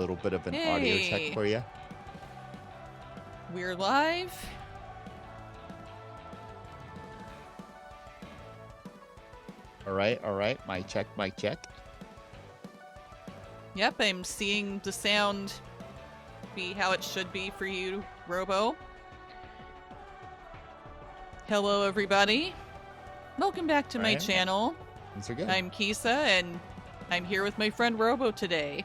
little bit of an audio check for you. We're live. All right. Mic check. Yep, I'm seeing the sound be how it should be for you, Robo. Hello, everybody. Welcome back to my channel. Things are good. I'm Kissa, and I'm here with my friend Robo today.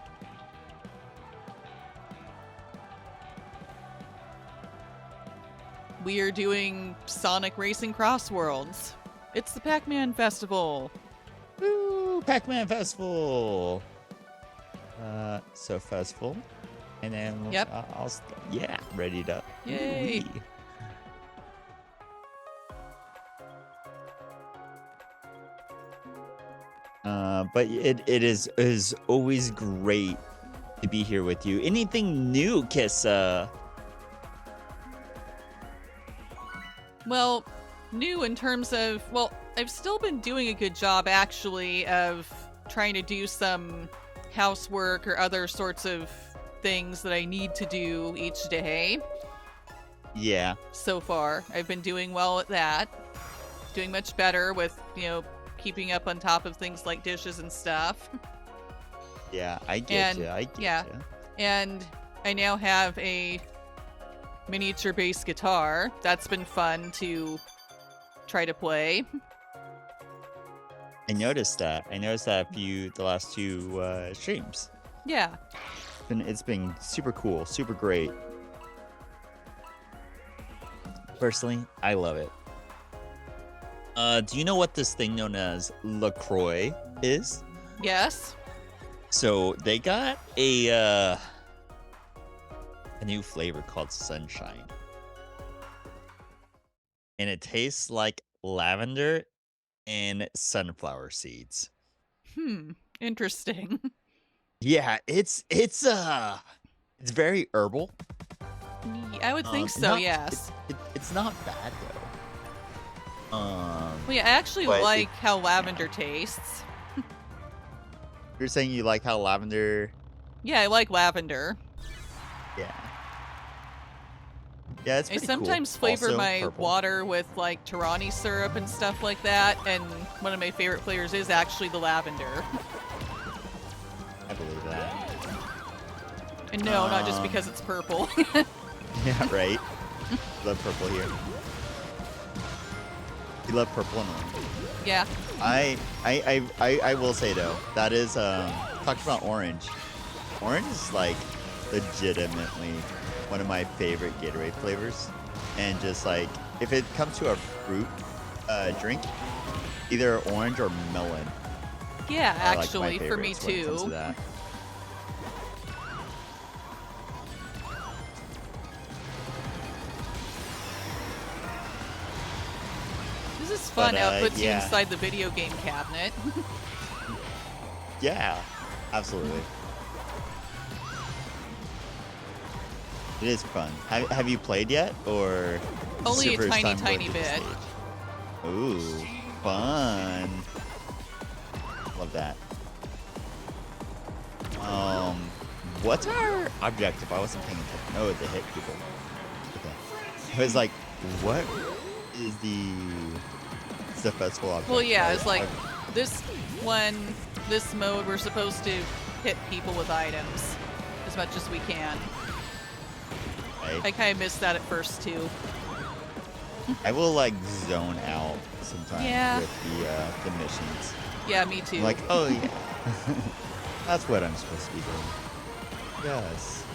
We are doing Sonic Racing CrossWorlds. It's the Pac-Man Festival. Woo! Pac-Man Festival. So festival, and then yep. Ready to. Yay! But it is always great to be here with you. Anything new, Kissa? Well, new in terms of, well, I've still been doing a good job, actually, of trying to do some housework or other sorts of things that I need to do each day. Yeah. So far, I've been doing well at that. Doing much better with, keeping up on top of things like dishes and stuff. Yeah, I get you. And I now have a miniature bass guitar. That's been fun to try to play. I noticed that the last two streams. Yeah. It's been super cool, super great. Personally, I love it. Do you know what this thing known as LaCroix is? Yes. So they got a new flavor called Sunshine. And it tastes like lavender and sunflower seeds. Interesting. Yeah, it's very herbal. I would think so, yes. It's not bad though. Well, yeah, I actually like how lavender tastes. You're saying you like how lavender? Yeah, I like lavender. Yeah. Yeah, it's pretty I sometimes flavor also my purple. water with like Tarani syrup and stuff like that, and one of my favorite flavors is actually the lavender. I believe that. And no, not just because it's purple. Yeah, right. Love purple here. You love purple and orange. Yeah. I will say though, that is talked about orange. Orange is like legitimately one of my favorite Gatorade flavors. And just like if it comes to a fruit drink, either orange or melon. Yeah, actually, like for me too. This is fun. How it puts you inside the video game cabinet. Yeah, absolutely. It is fun. Have you played yet, or only a tiny bit? Ooh, fun! Love that. What's our objective? I wasn't paying attention. Oh, to hit people. Okay. I was like, what is the festival objective? Well, yeah, it's like this mode, we're supposed to hit people with items as much as we can. Right. I kind of missed that at first too. I will like zone out sometimes with the missions. Yeah, me too. I'm like, oh yeah, that's what I'm supposed to be doing. Yes.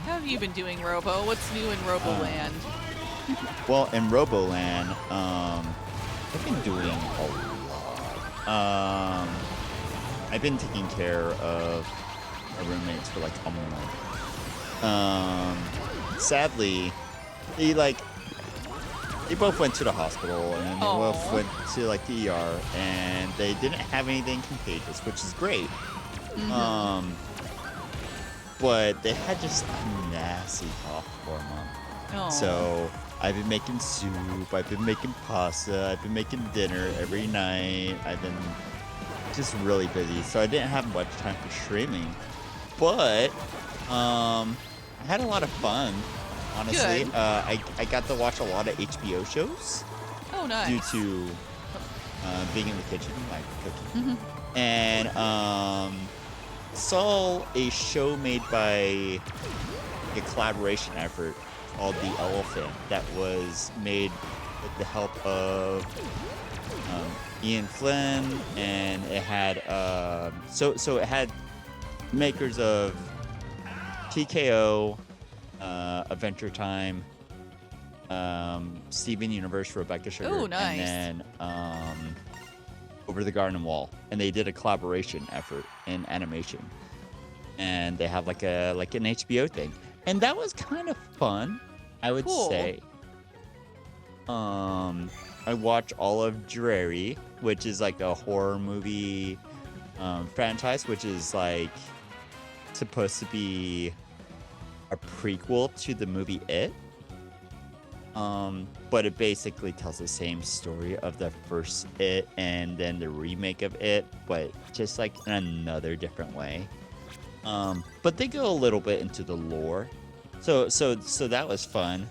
How have you been doing, Robo? What's new in Roboland? Well, in Roboland, I've been doing a lot. I've been taking care of my roommates for like a month. Sadly, they both went to the hospital, and they both Aw. went to like the ER, and they didn't have anything contagious, which is great. Mhm. But they had just a nasty cough for a month. Aw. So I've been making soup, I've been making pasta, I've been making dinner every night. I've been just really busy, so I didn't have much time for streaming. But I had a lot of fun, honestly. Good. I got to watch a lot of HBO shows Oh, nice. due to being in the kitchen, like cooking. Mhm. And saw a show made by a collaboration effort called The Elephant that was made with the help of Ian Flynn, and it had so it had makers of TKO, Adventure Time, Steven Universe, Rebecca Sugar, Oh, nice. and then Over the Garden Wall, and they did a collaboration effort in animation, and they have like an HBO thing, and that was kind of fun, I would Cool. say. I watched all of Dreary, which is like a horror movie franchise, which is like supposed to be a prequel to the movie It. But it basically tells the same story of the first It and then the remake of It, but just like in another different way. But they go a little bit into the lore. So that was fun.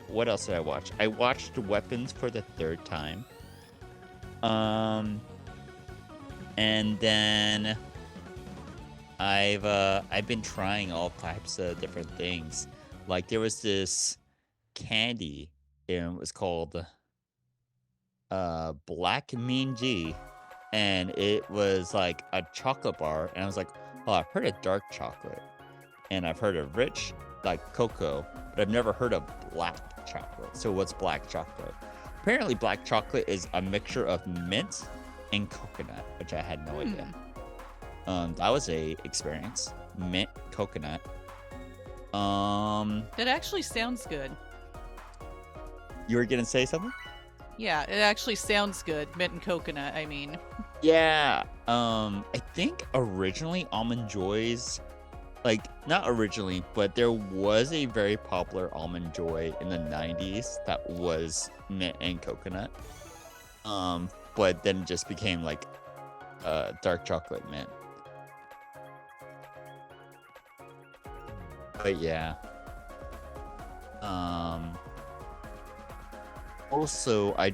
What else did I watch? I watched Weapons for the third time. And then I've been trying all types of different things. Like there was this candy, and it was called Black Mean G, and it was like a chocolate bar, and I was like, oh, I've heard of dark chocolate, and I've heard of rich like cocoa, but I've never heard of black chocolate. So what's black chocolate? Apparently black chocolate is a mixture of mint and coconut, which I had no idea. That was a experience. Mint coconut. It actually sounds good. You were gonna say something? Yeah, it actually sounds good. Mint and coconut, I mean. Yeah. I think originally Almond Joys, like not originally, but there was a very popular Almond Joy in the 90s that was mint and coconut. But then it just became like dark chocolate mint. But yeah. Also, I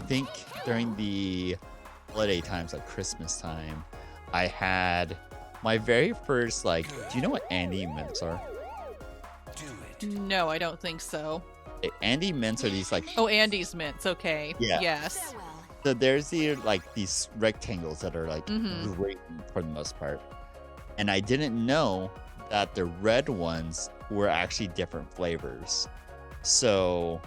think during the holiday times, like Christmas time, I had my very first, like, do you know what Andy Mints are? No, I don't think so. Andy Mints are these like, Oh, Andy's mints. Okay. Yeah. Yes. so there's these rectangles that are like Mhm. green for the most part. And I didn't know that the red ones were actually different flavors. So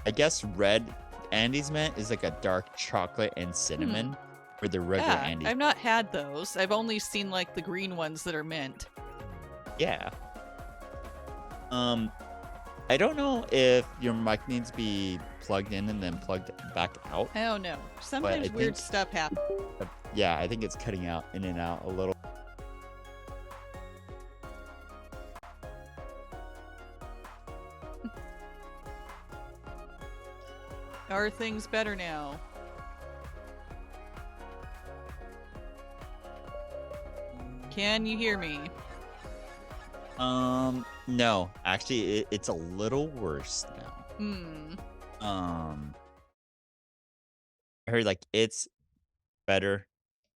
I guess red Andy's Mint is like a dark chocolate and cinnamon, or the regular Yeah, Andy. I've not had those. I've only seen like the green ones that are mint. Yeah. I don't know if your mic needs to be plugged in and then plugged back out. I don't know. Sometimes weird think- stuff happens. Yeah, I think it's cutting out in and out a little. Are things better now? Can you hear me? No, actually, it's a little worse now. Hmm. I heard like it's better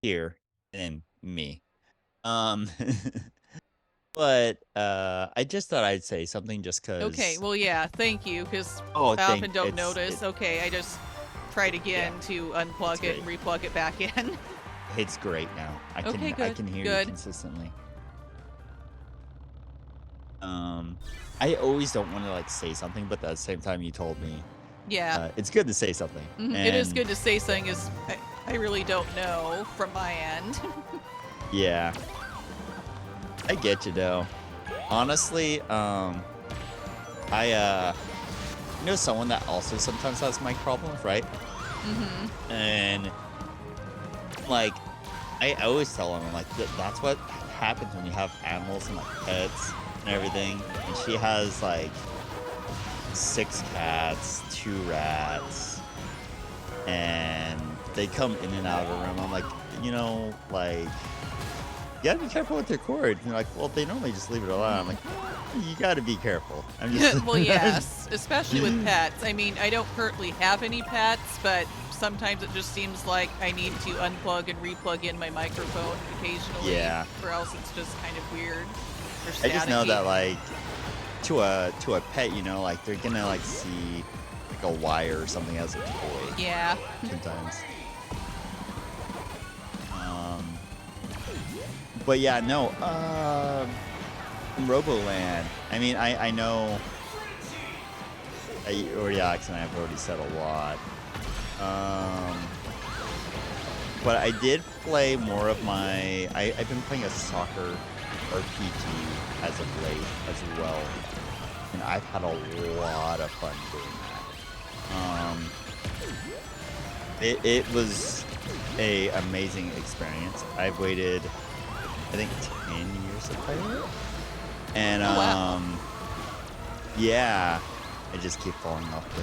here than me. Um, but I just thought I'd say something just because. Okay, well, yeah, thank you, because Oh, I often don't notice. It, Okay, I just tried again to unplug it and replug it back in. it's great now. I Okay, can good, hear good. you consistently. I always don't want to like say something, but at the same time, you told me Yeah. it's good to say something. It is And good to say something, is I really don't know from my end. Yeah, I get you though. Honestly, know someone that also sometimes has mic problems, right? Mm-hmm. And like, I always tell them, I'm like, that's what happens when you have animals and like pets and everything. And she has like 6 cats, 2 rats, and they come in and out of the room. I'm like, you know, like, you gotta be careful with your cord. And they're like, well, they normally just leave it alone. I'm like, you gotta be careful. I'm just Well, yes, especially with pets. I mean, I don't currently have any pets, but sometimes it just seems like I need to unplug and replug in my microphone occasionally. Yeah. Or else it's just kind of weird. Or I just know staticky. that like to a pet, you know, like they're gonna like see like a wire or something as a toy. Yeah. Sometimes. But yeah, no. Roboland. I mean, I know. Oriox and I have already said a lot. But I did play more of my. I've been playing a soccer RPG as of late as well, and I've had a lot of fun doing that. It was a amazing experience. I've waited, I think, 10 years to play it, and Oh, wow. yeah, I just keep falling off the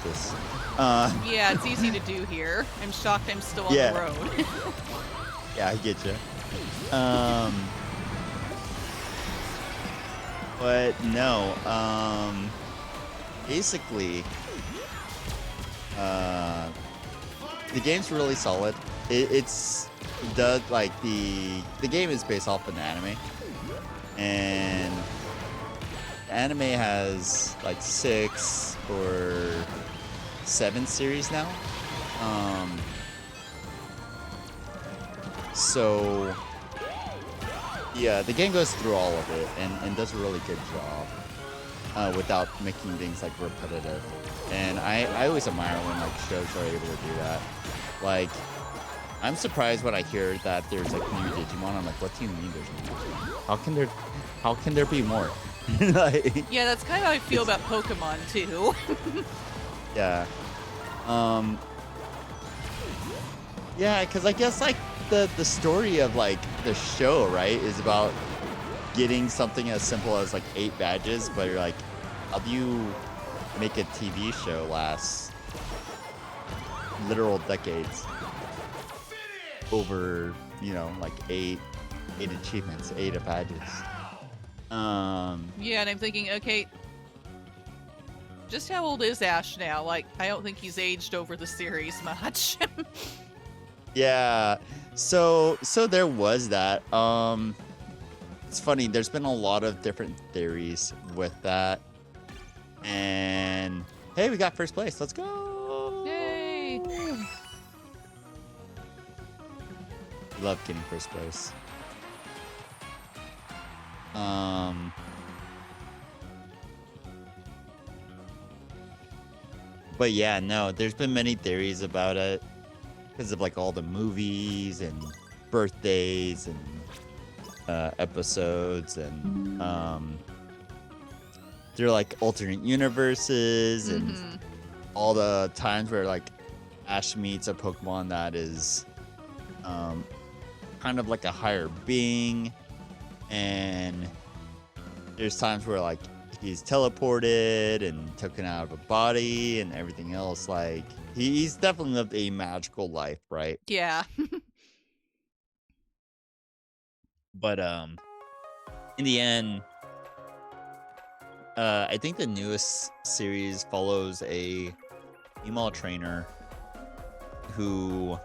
this. Yeah, it's easy to do here. I'm shocked I'm still on Yeah. the road. Yeah, I get you. But no, basically, the game's really solid. It's like the game is based off an anime, and the anime has like 6 or 7 series now. So yeah, the game goes through all of it and does a really good job without making things like repetitive. And I always admire when like shows are able to do that. Like, I'm surprised when I hear that there's like new Digimon. I'm like, what do you mean there's new Digimon? How can there be more? Like, Yeah, that's kind of how I feel about Pokemon too. yeah. Yeah, because I guess like the story of like the show, right, is about getting something as simple as like 8 badges, but you're like, how do you make a TV show last literal decades over, you know, like 8 achievements, 8 badges. Yeah, and I'm thinking, okay, just how old is Ash now? Like, I don't think he's aged over the series much. Yeah. So there was that. It's funny, there's been a lot of different theories with that. And hey, we got first place. Let's go. Yay! Love getting first place. But yeah, no, there's been many theories about it because of like all the movies and birthdays and episodes, and they're like alternate universes and all the times where like Ash meets a Pokemon that is kind of like a higher being, and there's times where like he's teleported and taken out of a body and everything else. Like he's definitely lived a magical life, right? Yeah. But in the end, I think the newest series follows a female trainer who,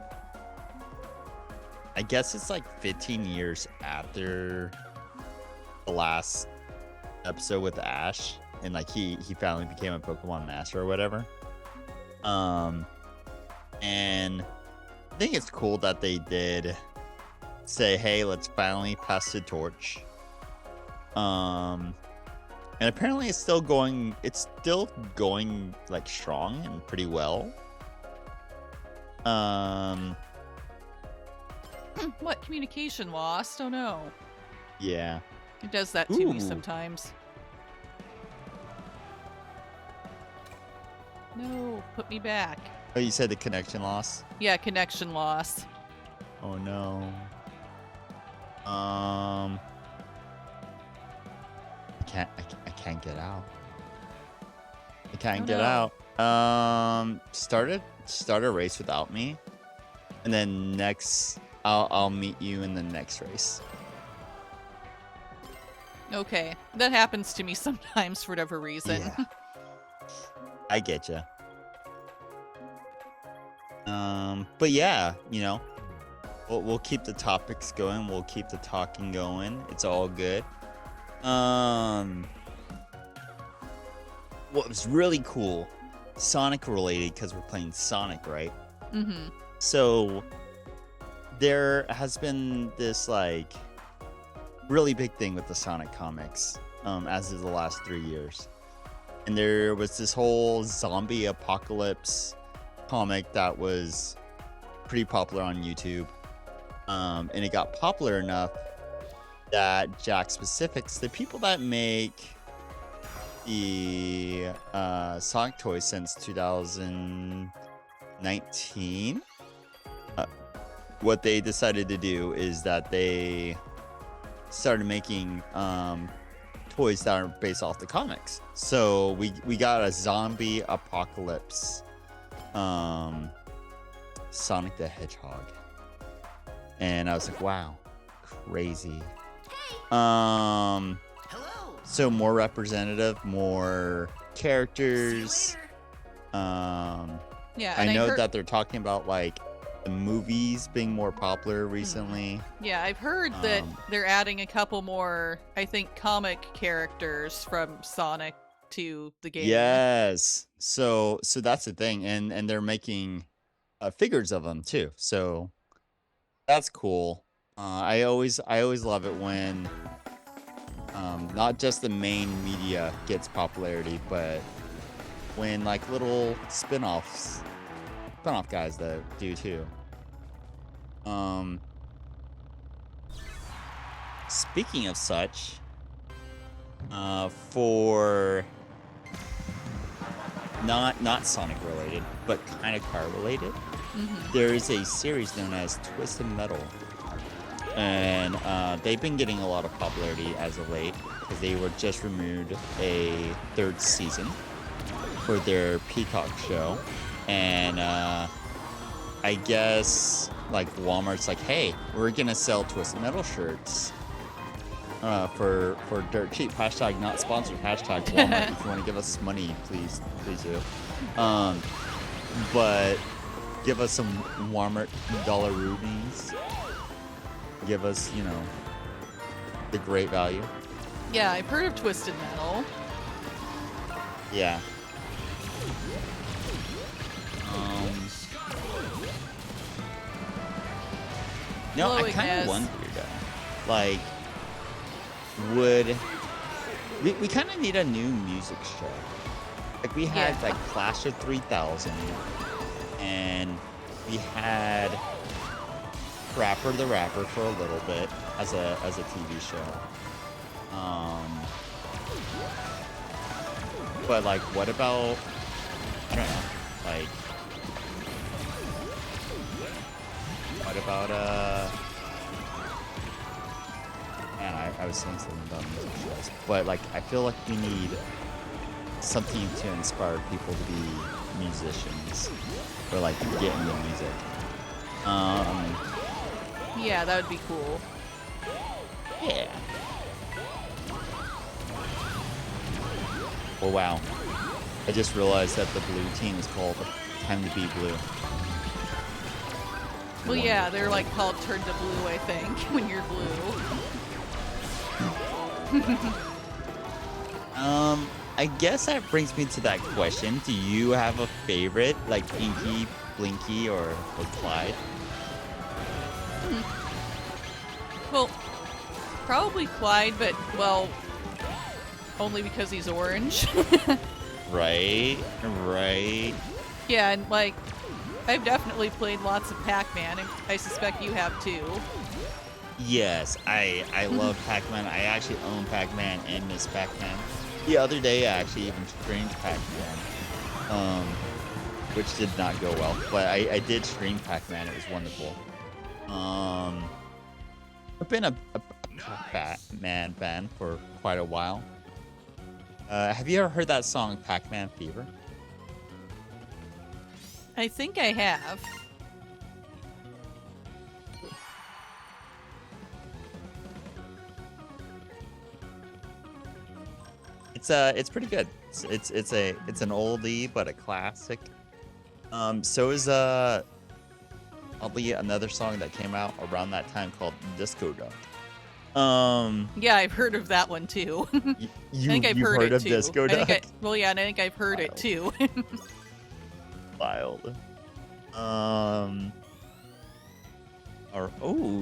I guess it's like 15 years after the last episode with Ash, and like he finally became a Pokemon master or whatever. And I think it's cool that they did say, hey, let's finally pass the torch. And apparently it's still going like strong and pretty well. What, communication lost? Oh no. Yeah. It does that to me Ooh. sometimes. No, put me back. Oh, you said the connection loss? Yeah, connection loss. Oh no. I can't get out. I can't get out. Start a race without me, and then next I'll meet you in the next race. Okay, that happens to me sometimes for whatever reason. Yeah. I get you. But yeah, you know, we'll keep the topics going. We'll keep the talking going. It's all good. What was really cool, Sonic related, because we're playing Sonic, right? Mm-hmm. So there has been this like really big thing with the Sonic comics, as of the last 3 years. And there was this whole zombie apocalypse comic that was pretty popular on YouTube. And it got popular enough that Jack Specifics, the people that make the Sonic toys since 2019, what they decided to do is that they started making toys that are based off the comics. So we got a zombie apocalypse Sonic the Hedgehog, and I was like, wow, crazy. So more representative, more characters. Yeah, I know that they're talking about like the movies being more popular recently. Yeah, I've heard that they're adding a couple more, I think, comic characters from Sonic to the game. Yes. So that's the thing, and they're making figures of them too. So that's cool. I always love it when not just the main media gets popularity, but when like little spin-off guys that do too. Speaking of such, for not Sonic related, but kind of car related, there is a series known as Twisted Metal, and they've been getting a lot of popularity as of late because they were just renewed a 3rd season for their Peacock show. And I guess like Walmart's like, hey, we're gonna sell Twisted Metal shirts for dirt cheap. Hashtag not sponsored. Hashtag Walmart. If you want to give us money, please do. But give us some Walmart dollar rubies. Give us, you know, the great value. Yeah, I've heard of Twisted Metal. Yeah. No, I kind of wondered, like, we kind of need a new music show. Like, we had, like, Clash of 3000, and we had Rapper the Rapper for a little bit as a TV show. But, like, what about, I don't know, like, what about, man, I was saying something about music shows, but, like, I feel like we need something to inspire people to be musicians, or, like, get into music. Yeah, that would be cool. Yeah. Oh, wow. I just realized that the blue team is called Time to Be Blue. Well, yeah, they're like called Turn to Blue, I think, when you're blue. I guess that brings me to that question. Do you have a favorite, like Pinky, Blinky, or Clyde? Well, probably Clyde, but, well, only because he's orange. Right. Yeah, and, like, I've definitely played lots of Pac-Man, and I suspect you have too. Yes, I love Pac-Man. I actually own Pac-Man and Miss Pac-Man. The other day, I actually even streamed Pac-Man um, which did not go well. But I did stream Pac-Man. It was wonderful. I've been a Pac-Man fan for quite a while. Have you ever heard that song Pac-Man Fever? I think I have. It's pretty good. It's an oldie but a classic. So is oddly another song that came out around that time called Disco Duck. Yeah, I've heard of that one too. I think I've you've heard it of too. Disco Duck? Well, yeah, and I think I've heard it too. Wild. Oh,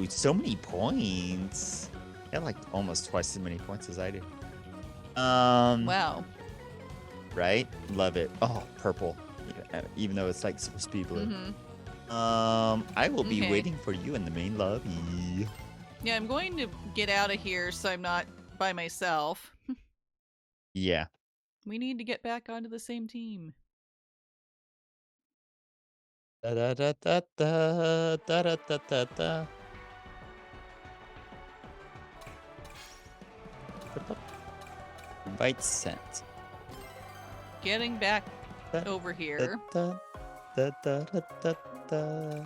so many points. You have like almost twice as many points as I do. Wow. Right? Love it. Oh, purple. Even though it's like supposed to be blue. I will be waiting for you in the main lobby. Yeah, I'm going to get out of here so I'm not by myself. Yeah. We need to get back onto the same team. Da da da da da da da da da da. Invite sent. Getting back over here. Da, da, da, da, da, da.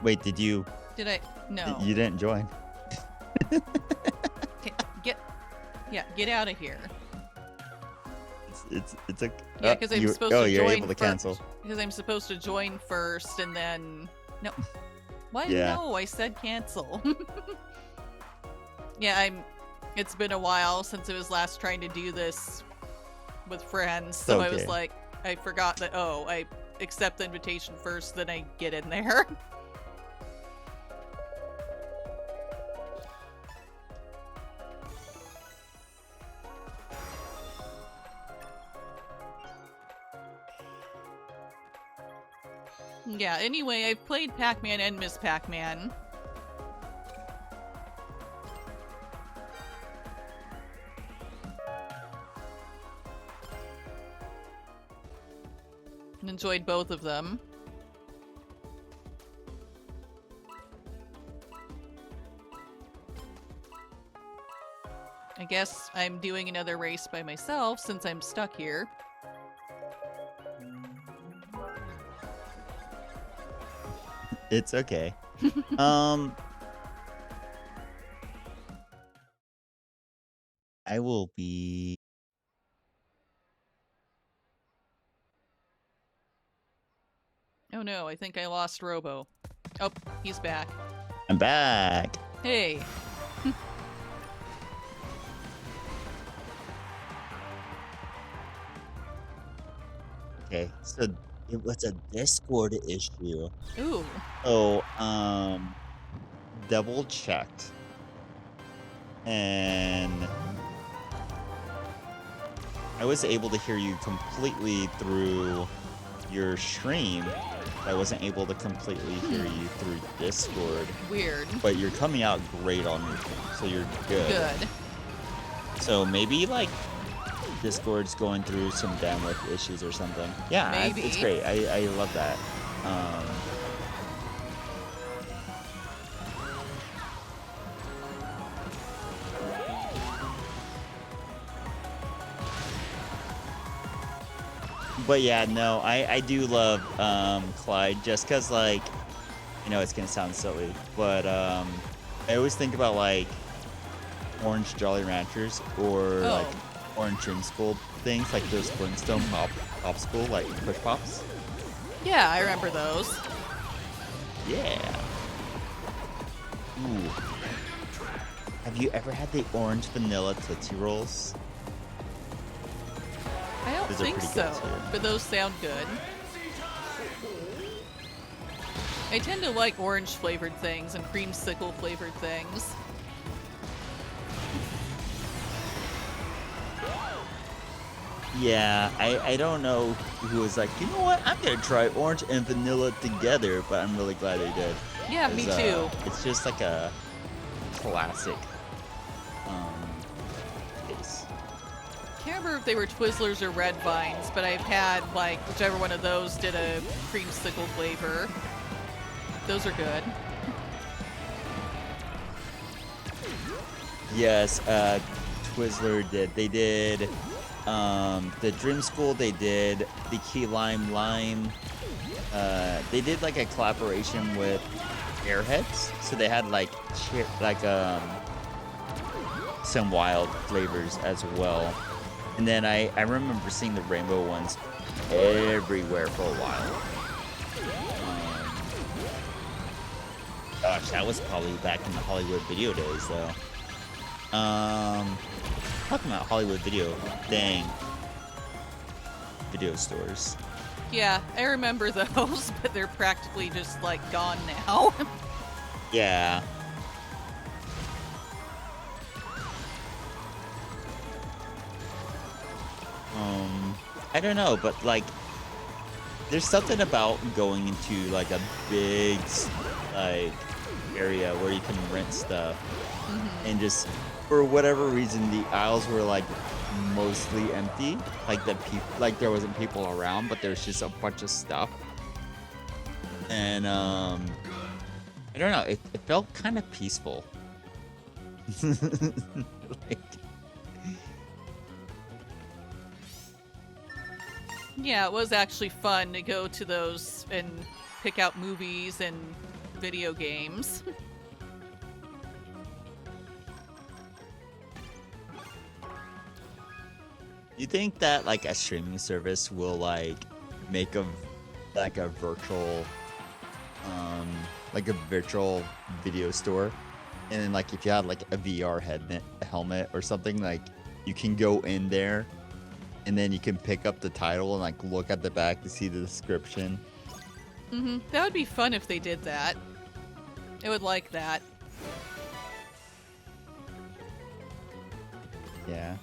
Wait, did you? Did I? No. You didn't join. Get out of here. It's a. Yeah, because I'm supposed to join. You're able to cancel. Because I'm supposed to join first, and then no. What? Yeah. No, I said cancel. Yeah, It's been a while since I was last trying to do this with friends, so I was like, I forgot that. Oh, I accept the invitation first, then I get in there. Yeah, anyway, I've played Pac-Man and Miss Pac-Man. And enjoyed both of them. I guess I'm doing another race by myself since I'm stuck here. It's okay. I will be. Oh no, I think I lost Robo. Oh, he's back. I'm back. Hey. Okay, so it was a Discord issue. Ooh. So, double checked. And I was able to hear you completely through your stream. I wasn't able to completely hear you through Discord. Weird. But you're coming out great on your stream, so you're good. Good. So maybe like Discord's going through some bandwidth issues or something. Yeah, maybe. It's great. I love that. But yeah, no, I do love Clyde just because, like, you know, it's going to sound silly, but I always think about, like, Orange Jolly Ranchers or, like, Orange Dreamschool things, like those Flintstone popsicle, like, push pops. Yeah, I remember those. Yeah. Ooh. Have you ever had the orange vanilla Tootsie Rolls? I don't think so, but those sound good. I tend to like orange flavored things and creamsicle flavored things. Yeah, I don't know who was like, you know what, I'm gonna try orange and vanilla together, but I'm really glad I did. Yeah, me too. It's just like a classic taste. if they were Twizzlers or Red Vines, but I've had, like, whichever one of those did a creamsicle flavor. Those are good. Yes, Twizzler did. They did the Dream School, they did the Key Lime. They did like a collaboration with Airheads, so they had like some wild flavors as well. And then I remember seeing the rainbow ones everywhere for a while. Gosh, that was probably back in the Hollywood video days, though. Talking about Hollywood video, dang, video stores. Yeah, I remember those, but they're practically just, like, gone now. Yeah. I don't know, but, like, there's something about going into, like, a big, like, area where you can rent stuff. And just, for whatever reason, the aisles were, like, mostly empty. Like there wasn't people around, but there's just a bunch of stuff. And I don't know, it felt kind of peaceful. Like, yeah, it was actually fun to go to those and pick out movies and video games. you think that like a streaming service will like make a virtual video store, and then like if you had like a VR helmet or something, like you can go in there and then you can pick up the title and like look at the back to see the description. That would be fun if they did that. I would like that. Yeah.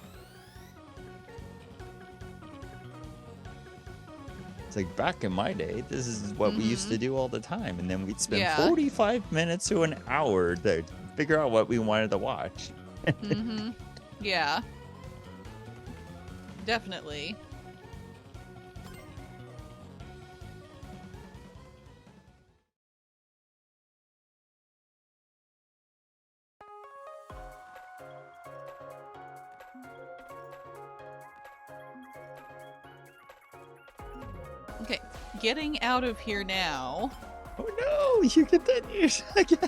It's like back in my day, this is what we used to do all the time, and then we'd spend 45 minutes to an hour to figure out what we wanted to watch. Yeah. Definitely. Okay, getting out of here now. Oh no, you continued again.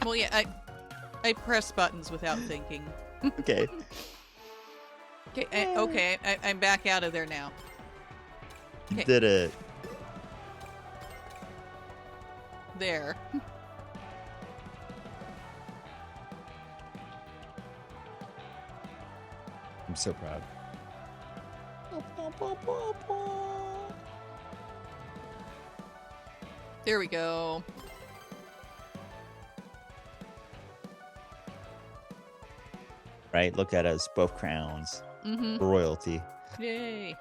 Well, yeah, I press buttons without thinking. Okay. Okay, I'm back out of there now. Okay. Did it. There. I'm so proud. There we go. Right, look at us, both crowns. Royalty. Yay.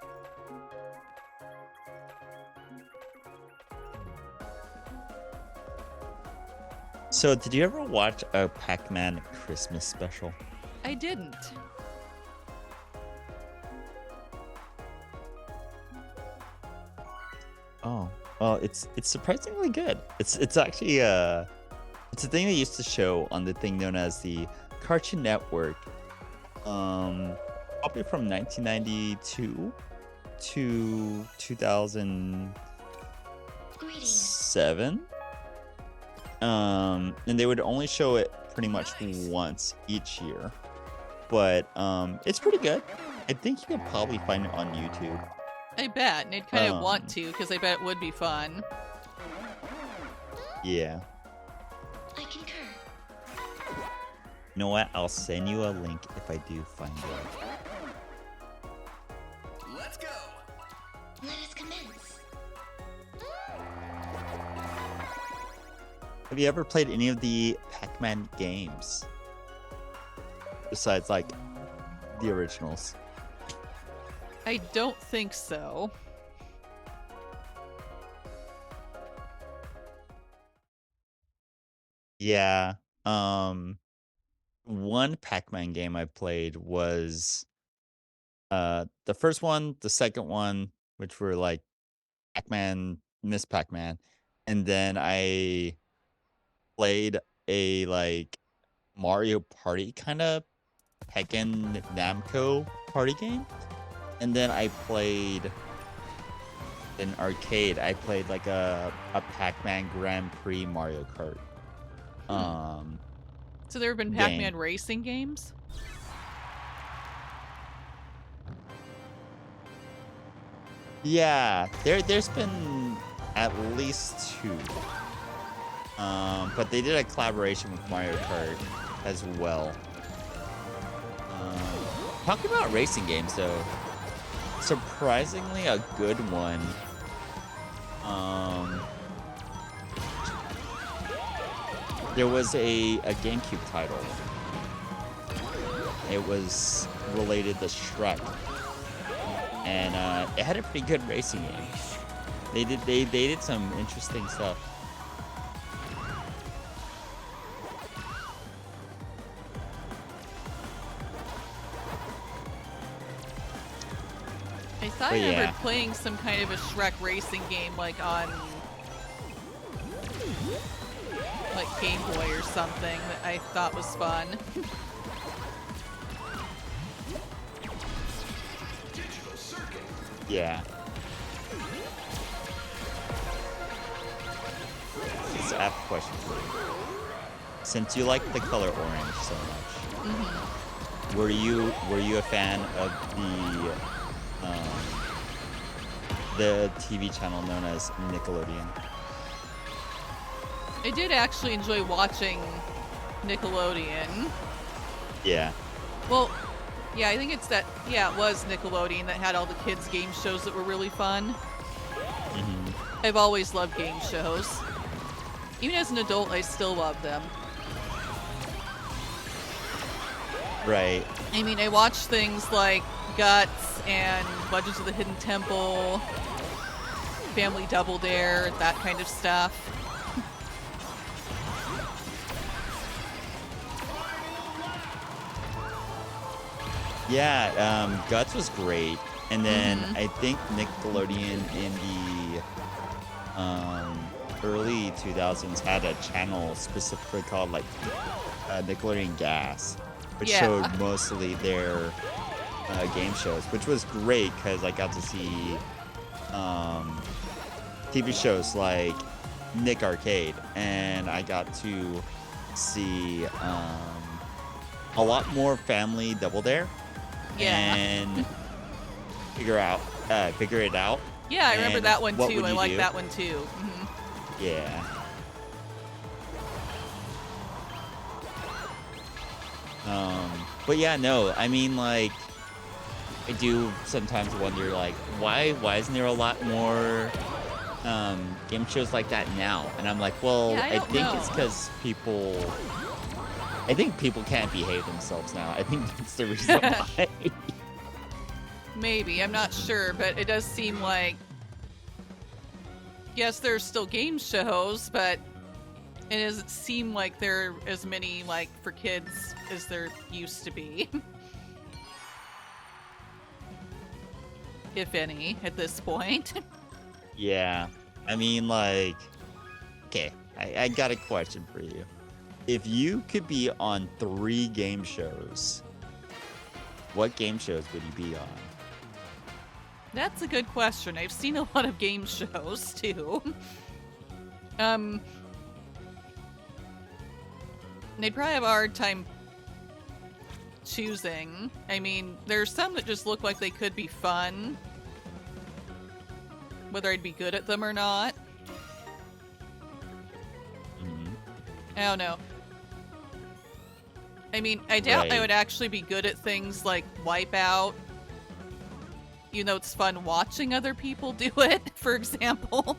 So, did you ever watch a Pac-Man Christmas special? I didn't. Oh, well, it's surprisingly good. It's actually it's a thing they used to show on the thing known as the Cartoon Network. Probably from 1992 to 2007. And they would only show it pretty much once each year. But it's pretty good. I think you could probably find it on YouTube. I bet, and I'd kind of want to, because I bet it would be fun. Yeah. I concur. You know what? I'll send you a link if I do find it. Let's go. Let us commence. Have you ever played any of the Pac-Man games? Besides, like, the originals. I don't think so. Yeah. One Pac-Man game I played was The first one, the second one, which were like Pac-Man, Miss Pac-Man, and then I played a like Mario Party kind of Tekken Namco party game, and then I played an arcade. I played like a Pac-Man Grand Prix Mario Kart. So there have been Game. Pac-Man racing games? Yeah, there's been at least 2. But they did a collaboration with Mario Kart as well. Talking about racing games though, surprisingly a good one. There was a GameCube title. It was related to Shrek. And it had a pretty good racing game. They did some interesting stuff. I thought I remembered playing some kind of a Shrek racing game, like on like Game Boy or something, that I thought was fun. Yeah. Let's ask a question for you. Since you like the color orange so much, were you a fan of the TV channel known as Nickelodeon? I did actually enjoy watching Nickelodeon. Yeah. Well, yeah, I think it's that, yeah, it was Nickelodeon that had all the kids' game shows that were really fun. I've always loved game shows. Even as an adult, I still love them. Right. I mean, I watch things like Guts and Legends of the Hidden Temple, Family Double Dare, that kind of stuff. Yeah, Guts was great. And then I think Nickelodeon in the early 2000s had a channel specifically called like Nickelodeon Gas, which showed mostly their game shows, which was great because I got to see TV shows like Nick Arcade, and I got to see a lot more Family Double Dare. And figure it out. Yeah, I remember that one too. I like do? that one too. Yeah. But yeah, no, I mean, like, I do sometimes wonder, like, why isn't there a lot more game shows like that now? And I'm like, well, Yeah, I think it's because I think people can't behave themselves now. I think that's the reason why. Maybe, I'm not sure, but it does seem like, yes, there's still game shows, but it doesn't seem like there are as many, like, for kids as there used to be. If any, at this point. Yeah. I mean, like, okay, I got a question for you. If you could be on 3 game shows, what game shows would you be on? That's a good question. I've seen a lot of game shows, too. They'd probably have a hard time choosing. I mean, there's some that just look like they could be fun. Whether I'd be good at them or not. I don't know. I mean, I doubt I would actually be good at things like Wipeout. You know, it's fun watching other people do it, for example.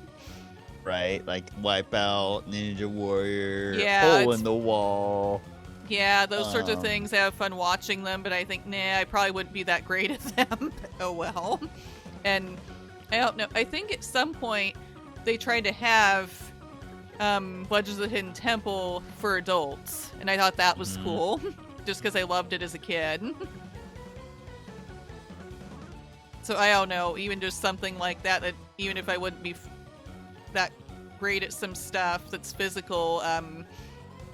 Right, like Wipeout, Ninja Warrior, Yeah, Hole in the Wall. Yeah, those sorts of things. I have fun watching them, but I think, nah, I probably wouldn't be that great at them. Oh well. And I don't know. I think at some point they tried to have Legends of the Hidden Temple for adults, and I thought that was cool, just because I loved it as a kid. So I don't know, even just something like that, that even if I wouldn't be that great at some stuff that's physical,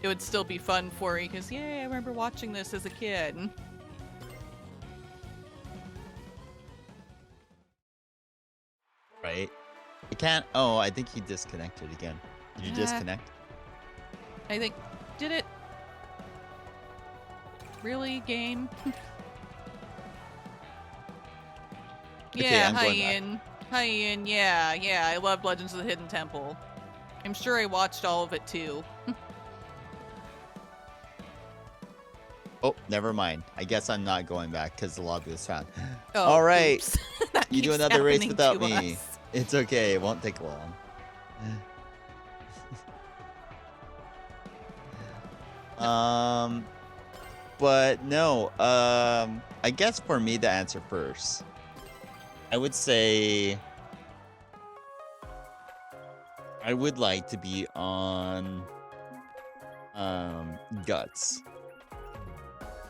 it would still be fun for me because, yeah, I remember watching this as a kid. Right? I can't. Oh, I think he disconnected again. Did you disconnect? I think, did it? Really, game? Okay, Yeah, I'm hi going back. Ian. Hi Ian, yeah, I love Legends of the Hidden Temple. I'm sure I watched all of it too. Oh, never mind. I guess I'm not going back because the lobby was found. Oh, All right. oops. That You do keeps another race happening without to me. us. It's okay. It won't take long. But no. I guess for me to answer first, I would say I would like to be on Guts.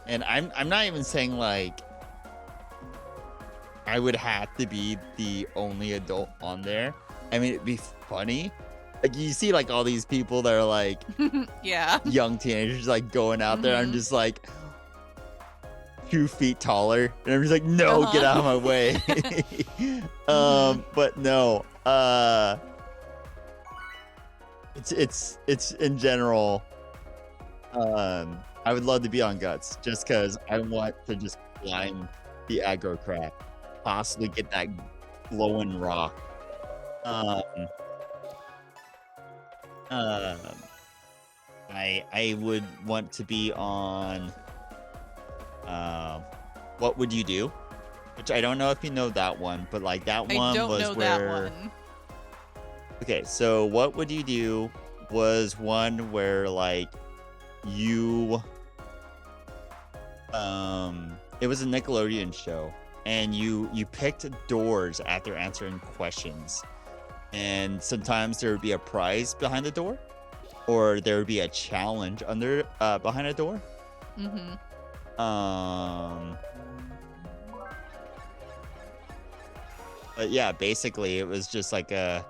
And I'm not even saying like I would have to be the only adult on there. I mean, it'd be funny. Like you see like all these people that are like Yeah. young teenagers like going out there. I'm just like 2 feet taller. And I'm just like, no, get out of my way. But no. It's in general. I would love to be on Guts just because I want to just climb the aggro crap, possibly get that glowing rock. I would want to be on. What would you do? Which I don't know if you know that one, but like that one I don't was know where. that one. Okay, so what would you do was one where like you it was a Nickelodeon show and you picked doors after answering questions, and sometimes there would be a prize behind the door or there would be a challenge under behind a door. But yeah, basically it was just like a,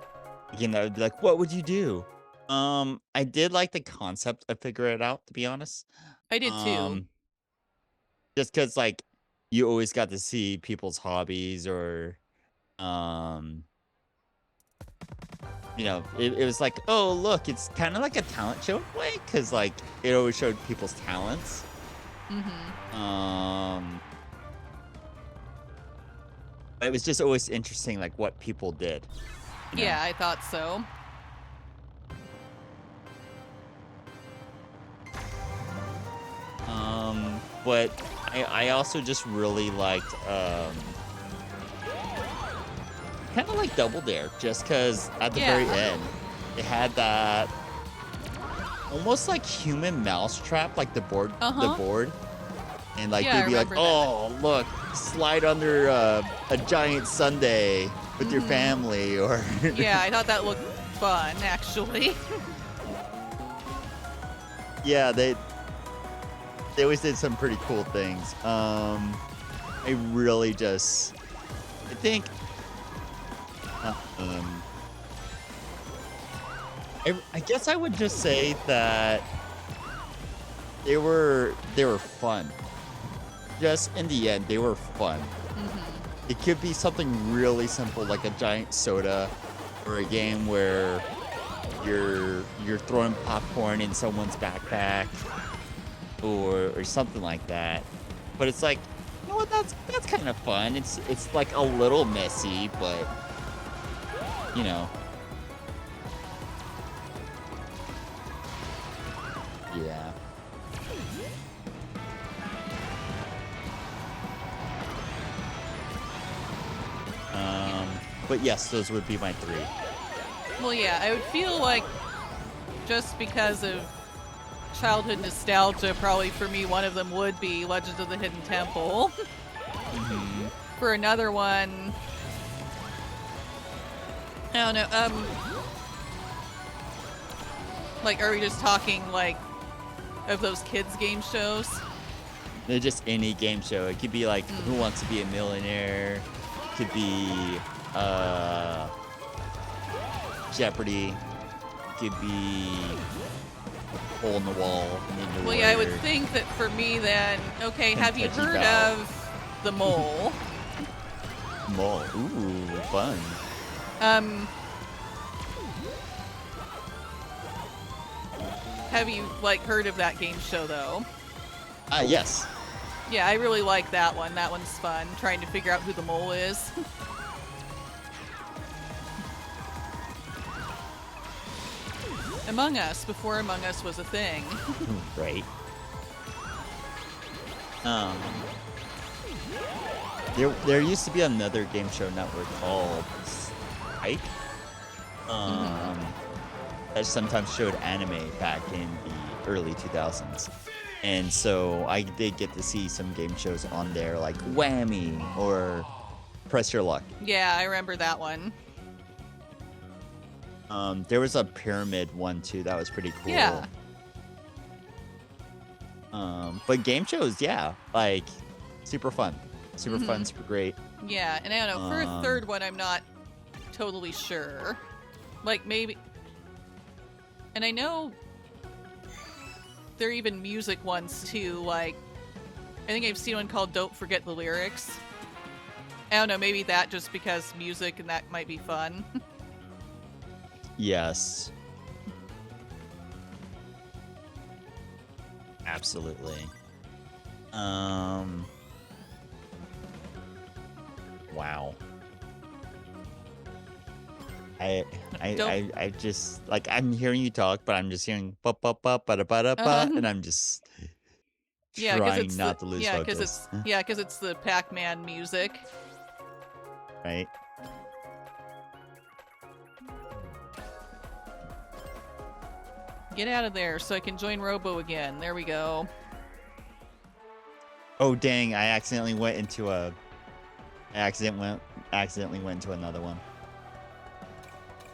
you know, like what would you do? I did like the concept of Figure It Out, to be honest. I did too. Just because like you always got to see people's hobbies or you know, it was like, oh look, it's kind of like a talent show in a way, because like it always showed people's talents. It was just always interesting like what people did. You know? Yeah, I thought so. But I also just really liked kind of like Double Dare, just because at the very end it had that almost like human mousetrap, like the board, and like they'd be like, oh look, slide under a giant sundae with your family, or yeah, I thought that looked fun actually. Yeah, they always did some pretty cool things. I really just, I think, I guess I would just say that they were fun. Just in the end, they were fun. It could be something really simple like a giant soda, or a game where you're throwing popcorn in someone's backpack, or something like that. But it's like, you know what, that's kind of fun. It's like a little messy, but you know. Yeah. But yes, those would be my 3. Well, yeah, I would feel like just because of childhood nostalgia, probably for me, one of them would be Legends of the Hidden Temple. For another one, I don't know, like, are we just talking, like, of those kids' game shows? They're just any game show. It could be like Who Wants to Be a Millionaire, could be Jeopardy. Could be hole in the wall. Ninja Well, yeah, I would Warrior. think that for me then, okay, have you Kentucky heard Bow. of the mole? Mole. Ooh, fun. Have you, like, heard of that game show, though? Yes. Yeah, I really like that one. That one's fun, trying to figure out who the mole is. Among Us, before Among Us was a thing. Right. There used to be another game show network called Spike. That sometimes showed anime back in the early 2000s. And so I did get to see some game shows on there like Whammy or Press Your Luck. Yeah, I remember that one. There was a pyramid one too that was pretty cool. Yeah. But game shows, yeah, like super fun. Super fun, super great. Yeah, and I don't know, for a third one, I'm not totally sure. Like, maybe... And I know there are even music ones, too, like... I think I've seen one called Don't Forget the Lyrics. I don't know, maybe that just because music and that might be fun. Yes. Absolutely. Wow. I just like I'm hearing you talk, but I'm just hearing ba ba ba ba da ba da ba, and I'm just Yeah, trying it's not to lose focus. because it's the Pac-Man music. Right. Get out of there so I can join Robo again. There we go. Oh dang! I accidentally went into a. Accidentally went into another one.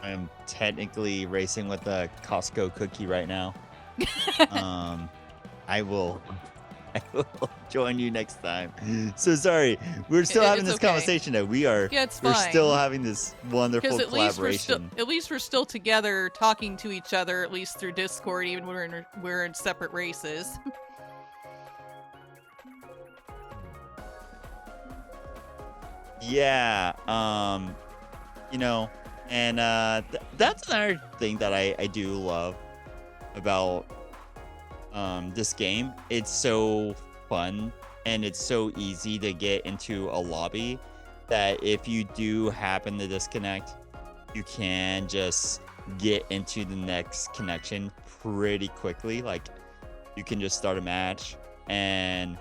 I'm technically racing with a Costco cookie right now. I will join you next time. So sorry, we're still having this okay. conversation though. We're fine. still having this wonderful Because collaboration. at least we're still together, talking to each other, at least through Discord, even when we're in separate races. Yeah, you know, and that's another thing that I do love about this game. It's so fun and it's so easy to get into a lobby that if you do happen to disconnect, you can just get into the next connection pretty quickly. Like you can just start a match, and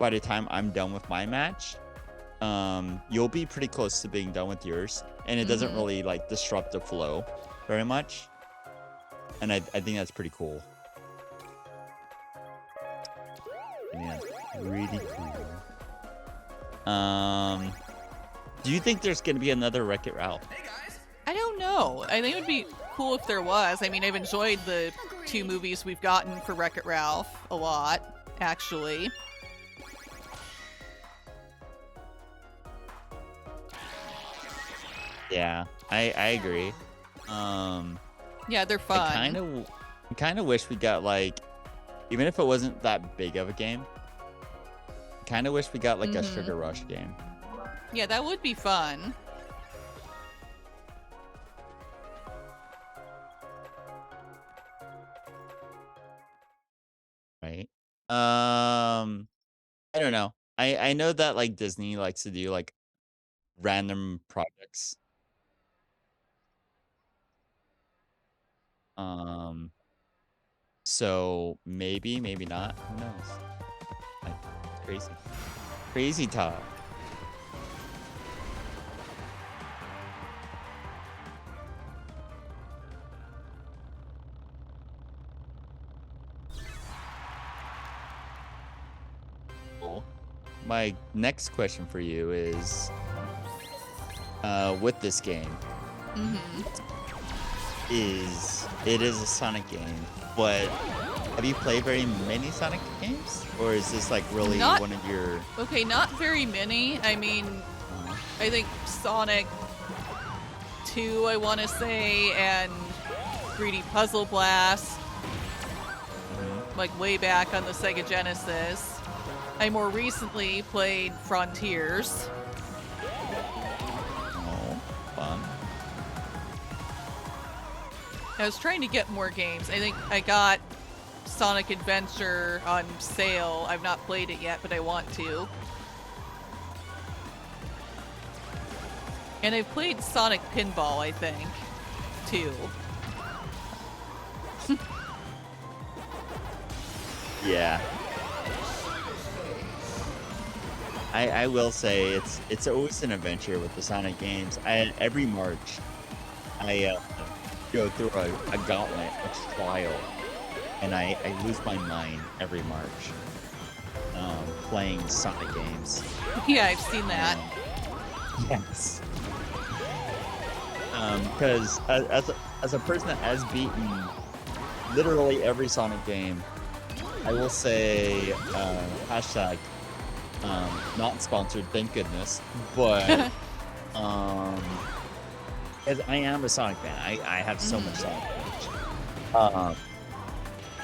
by the time I'm done with my match, you'll be pretty close to being done with yours, and it doesn't really like disrupt the flow very much, and I think that's pretty cool. Yeah, really cool. Do you think there's gonna be another Wreck-It Ralph? I don't know. I think it would be cool if there was. I mean, I've enjoyed the 2 movies we've gotten for Wreck-It Ralph a lot, actually. Yeah, I agree. Yeah, they're fun. I kind of wish we got like, even if it wasn't that big of a game, kind of wish we got like a Sugar Rush game. Yeah, that would be fun. Right. I don't know. I know that like Disney likes to do like random projects. So maybe, maybe not. Who knows? Like, it's crazy. Crazy talk. Cool. My next question for you is, with this game, it is a Sonic game, but have you played very many Sonic games, or is this like really Not- one of your? Okay, not very many. I mean, I think Sonic 2, I want to say, and 3D Puzzle Blast, like way back on the Sega Genesis. I more recently played Frontiers. Oh, fun. I was trying to get more games. I think I got Sonic Adventure on sale. I've not played it yet, but I want to. And I've played Sonic Pinball, I think, too. Yeah. I will say it's always an adventure with the Sonic games. Every March, I go through a gauntlet, a trial, and I lose my mind every March playing Sonic games. Yeah, I've seen that. Yes. Because as a person that has beaten literally every Sonic game, I will say hashtag not sponsored, thank goodness. But as I am a Sonic fan, I have so much Sonic knowledge.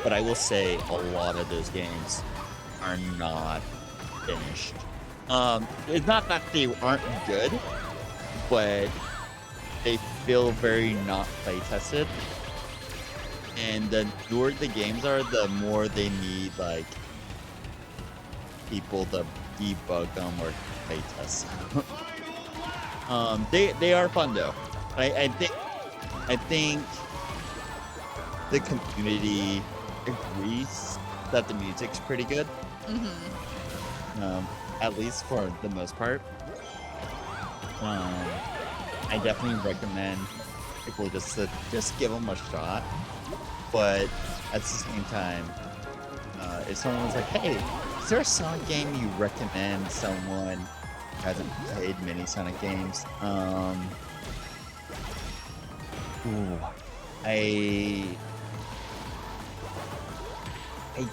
But I will say a lot of those games are not finished. It's not that they aren't good, but they feel very not play tested. And the newer the games are, the more they need like people to debug them or play test. They are fun though. I think the community agrees that the music's pretty good. At least for the most part. I definitely recommend people just give them a shot. But at the same time, if someone was like, "Hey, is there a Sonic game you recommend someone who hasn't played many Sonic games?" I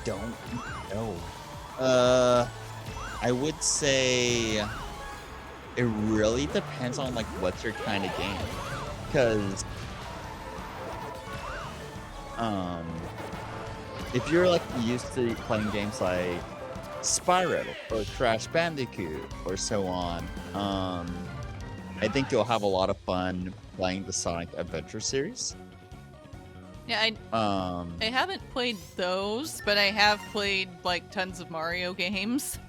don't know. I would say it really depends on like what's your kind of game, because if you're like used to playing games like Spyro or Crash Bandicoot or so on, I think you'll have a lot of fun playing the Sonic Adventure series. Yeah, I haven't played those, but I have played like tons of Mario games.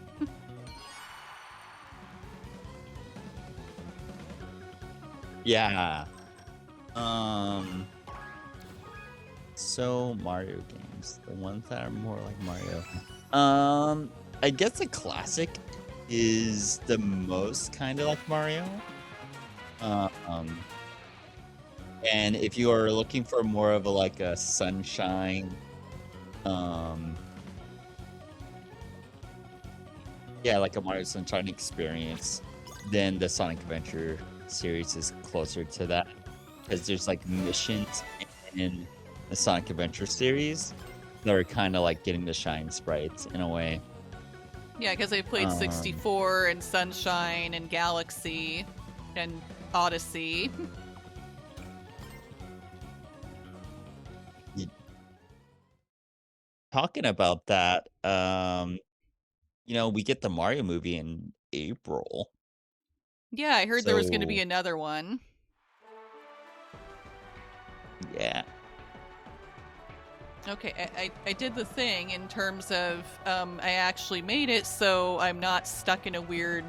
Yeah. So Mario games, the ones that are more like Mario. I guess a classic is the most kind of like Mario. And if you are looking for more of a sunshine, yeah, like a Mario Sunshine experience, then the Sonic Adventure series is closer to that, because there's like missions in the Sonic Adventure series that are kind of like getting the shine sprites in a way. Yeah, because I played 64 and Sunshine and Galaxy and Odyssey. Talking about that, we get the Mario movie in April. Yeah, I heard there was going to So- be another one. Yeah. Okay, I did the thing in terms of I actually made it, so I'm not stuck in a weird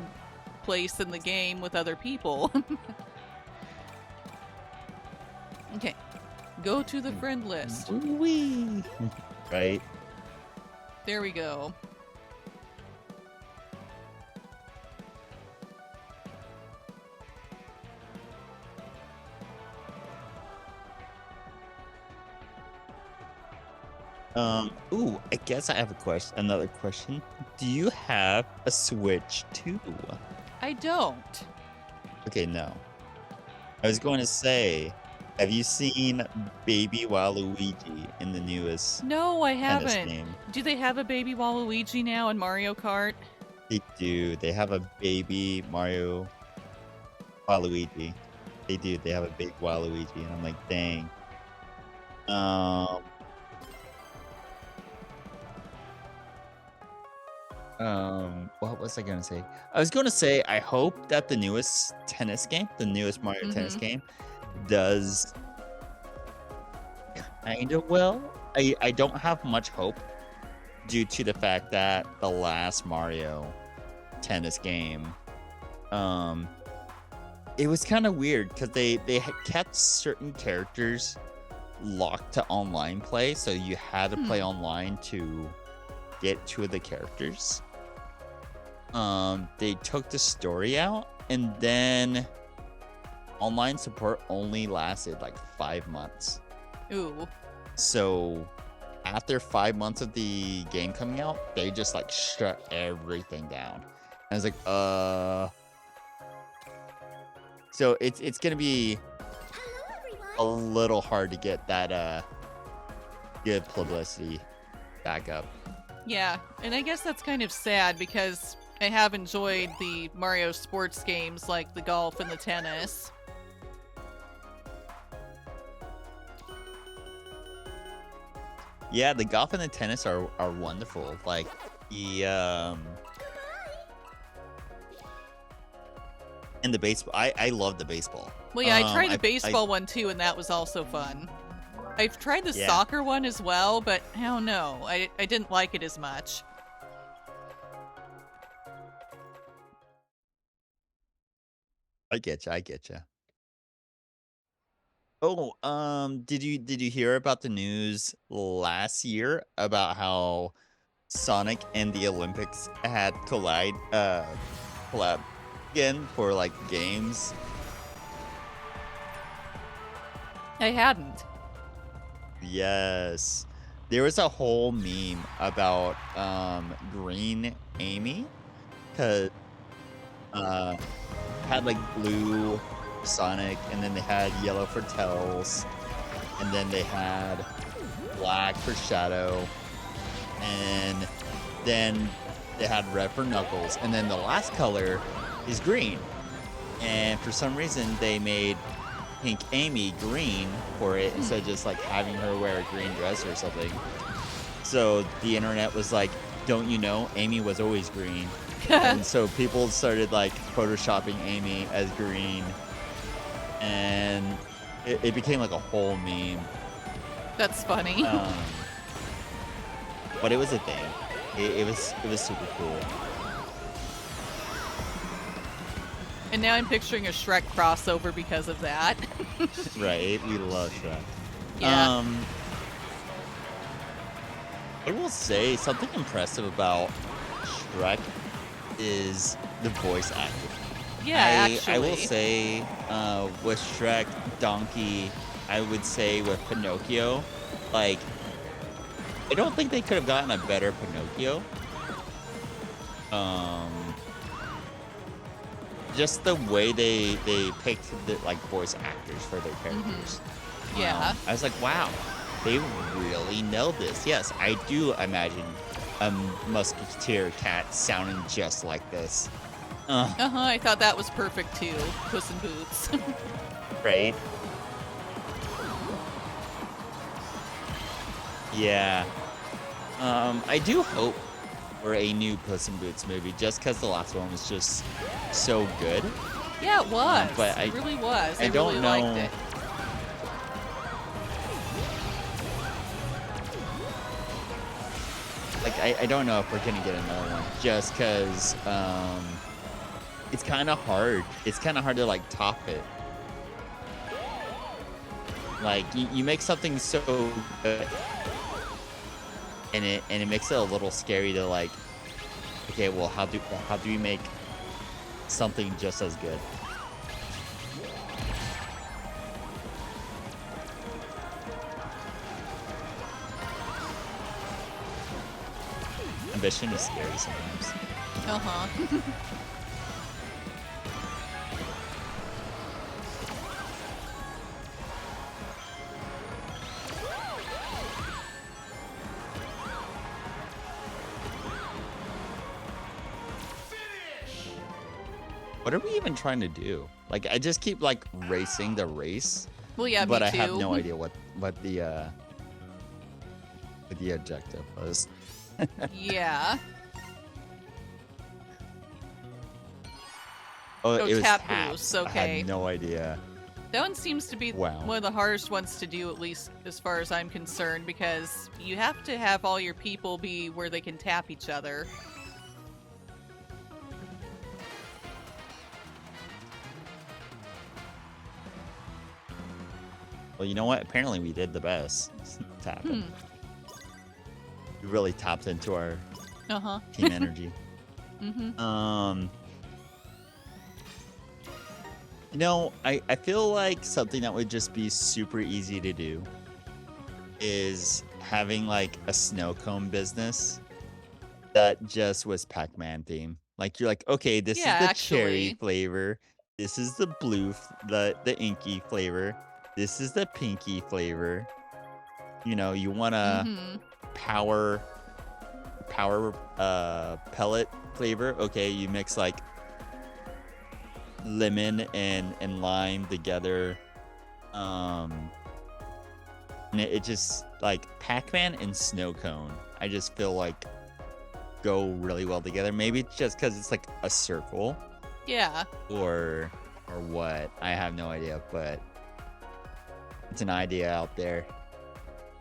place in the game with other people. Okay, go to the friend list. Wee. Right. There we go. I guess I have another question. Do you have a Switch 2? I don't. Okay, no. I was going to say, have you seen Baby Waluigi in the newest No, I NES haven't. game? Do they have a baby Waluigi now in Mario Kart? They do. They have a baby Mario Waluigi. They do. They have a big Waluigi, and I'm like, dang. Um. What was I gonna say? I was gonna say I hope that the newest tennis game, the newest Mario tennis game, does kind of well. I don't have much hope due to the fact that the last Mario tennis game, it was kind of weird because they had kept certain characters locked to online play, so you had to play online to get two of the characters. They took the story out, and then online support only lasted like 5 months. Ooh. So after 5 months of the game coming out, they just like shut everything down. And I was like, so it's gonna be a little hard to get that good publicity back up. Yeah, and I guess that's kind of sad because I have enjoyed the Mario sports games like the golf and the tennis. Yeah, the golf and the tennis are wonderful. Like the and the baseball. I love the baseball. Well, yeah, I tried the baseball one too, and that was also fun. I've tried the soccer one as well, but I don't know. I didn't like it as much. I get you. Oh, did you hear about the news last year about how Sonic and the Olympics had collab again for like games? I hadn't. Yes. There was a whole meme about Green Amy, cause had like blue Sonic, and then they had yellow for Tails, and then they had black for Shadow, and then they had red for Knuckles, and then the last color is green. And for some reason they made Pink Amy green for it instead of just like having her wear a green dress or something. So the internet was like, don't you know Amy was always green? And so people started like photoshopping Amy as green, and it became like a whole meme. That's funny. But it was a thing. It was super cool. And now I'm picturing a Shrek crossover because of that. Right, we love Shrek. Yeah. I will say something impressive about Shrek is the voice acting. Yeah, actually. I will say with Shrek, Donkey, I would say with Pinocchio, like, I don't think they could have gotten a better Pinocchio. Just the way they picked the like voice actors for their characters. Yeah. I was like, wow, they really nailed this. Yes, I do imagine a musketeer cat sounding just like this. I thought that was perfect too. Puss in Boots. Right? Yeah. I do hope for a new Puss in Boots movie, just because the last one was just so good. Yeah, it was. But it really was. I don't really know. liked it. Like, I don't know if we're gonna get another one, just because it's kind of hard. It's kind of hard to like top it. Like you make something so good, and it makes it a little scary to like, okay, well, how do we make something just as good? Ambition is scary sometimes. What are we even trying to do? Like, I just keep like racing the race, Well, yeah, but me I too. have no idea what the objective was. Yeah. Oh, Oh, it was tap taps. boost, I okay. had no idea. That one seems to be Wow. one of the hardest ones to do, at least as far as I'm concerned, because you have to have all your people be where they can tap each other. Well, you know what? Apparently we did the best. Tapping. We really tapped into our Uh-huh. team energy. Mm-hmm. You know, I feel like something that would just be super easy to do is having like a snow cone business that just was Pac-Man theme. Like you're like, okay, this Yeah, is the cherry actually. flavor. This is the blue, the inky flavor. This is the pinky flavor. You know, you want a Mm-hmm. power pellet flavor. Okay, you mix like lemon and lime together. And it just like Pac-Man and snow cone. I just feel like go really well together. Maybe it's just because it's like a circle Yeah. or what. I have no idea, but it's an idea out there.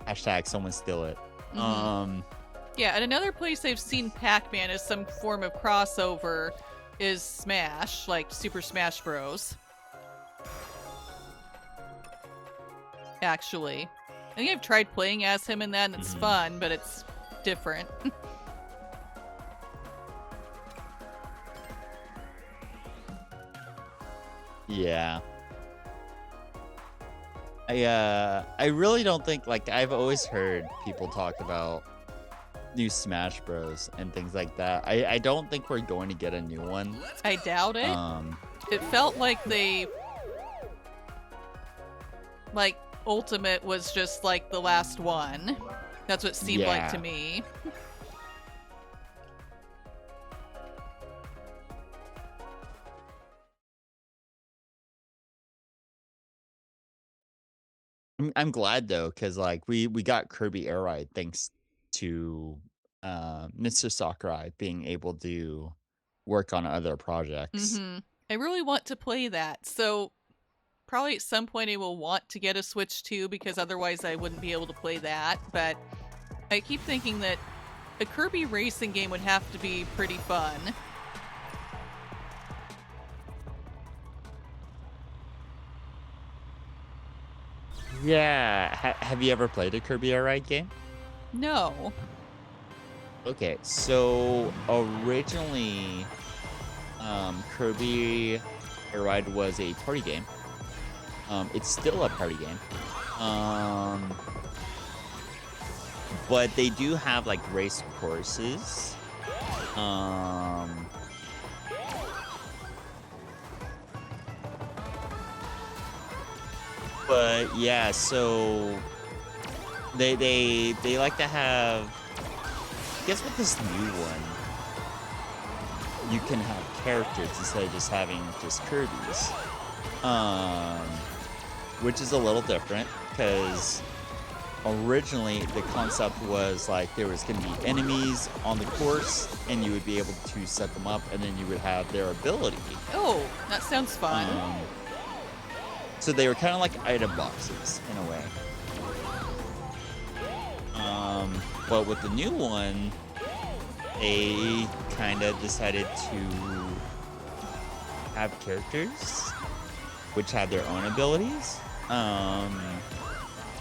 Hashtag someone steal it. Mhm. Yeah, and another place I've seen Pac-Man as some form of crossover is Smash, like Super Smash Bros. Actually. I think I've tried playing as him in that, and it's fun, but it's different. Yeah. I really don't think, like, I've always heard people talk about new Smash Bros and things like that. I don't think we're going to get a new one. I doubt it. It felt like like Ultimate was just like the last one. That's what it seemed like to Yeah. me. I'm glad though, because like we got Kirby Air Ride thanks to Mr. Sakurai being able to work on other projects. I really want to play that, so probably at some point I will want to get a Switch too, because otherwise I wouldn't be able to play that. But I keep thinking that a Kirby racing game would have to be pretty fun. Yeah. Have you ever played a Kirby Air Ride game? No. Okay, so originally, Kirby Air Ride was a party game. It's still a party game. But they do have like race courses. But yeah, so they like to have. I guess with this new one, you can have characters instead of just having just Kirby's, which is a little different because originally the concept was like there was going to be enemies on the course and you would be able to set them up and then you would have their ability. Oh, that sounds fun. So they were kind of like item boxes in a way. But with the new one, they kind of decided to have characters which have their own abilities. I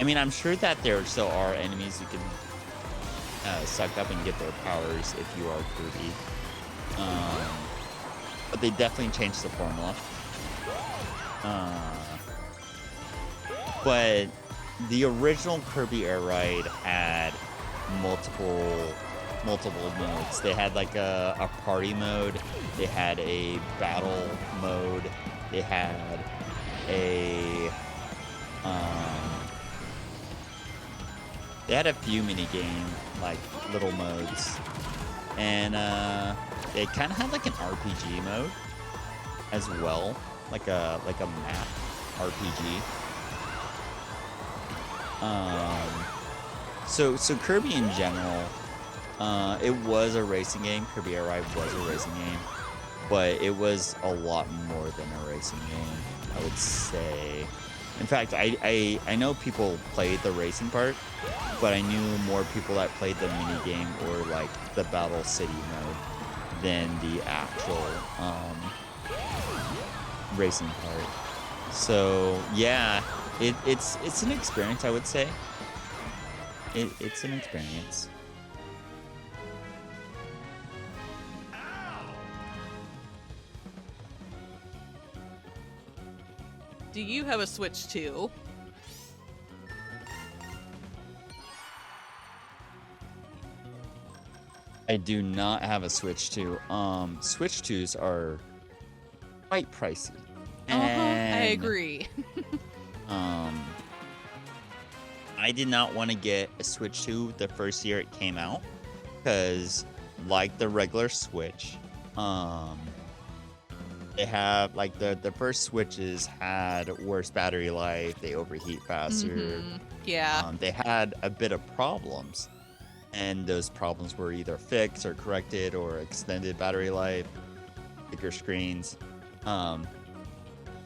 mean, I'm sure that there still are enemies you can suck up and get their powers if you are Kirby. But they definitely changed the formula. But the original Kirby Air Ride had multiple modes. They had like a party mode. They had a battle mode. They had a few mini game like little modes, and they kind of had like an RPG mode as well, like a map RPG. So Kirby in general, it was a racing game. Kirby Air Ride was a racing game, but it was a lot more than a racing game, I would say. In fact, I know people played the racing part, but I knew more people that played the mini game or like the Battle City mode than the actual racing part. So yeah, it's an experience, I would say. It's an experience. Do you have a Switch 2? I do not have a Switch 2. Switch 2s are quite pricey. I agree. I did not want to get a Switch 2 the first year it came out because, like the regular Switch, they have like the first Switches had worse battery life. They overheat faster. Yeah. They had a bit of problems, and those problems were either fixed or corrected or extended battery life, bigger screens.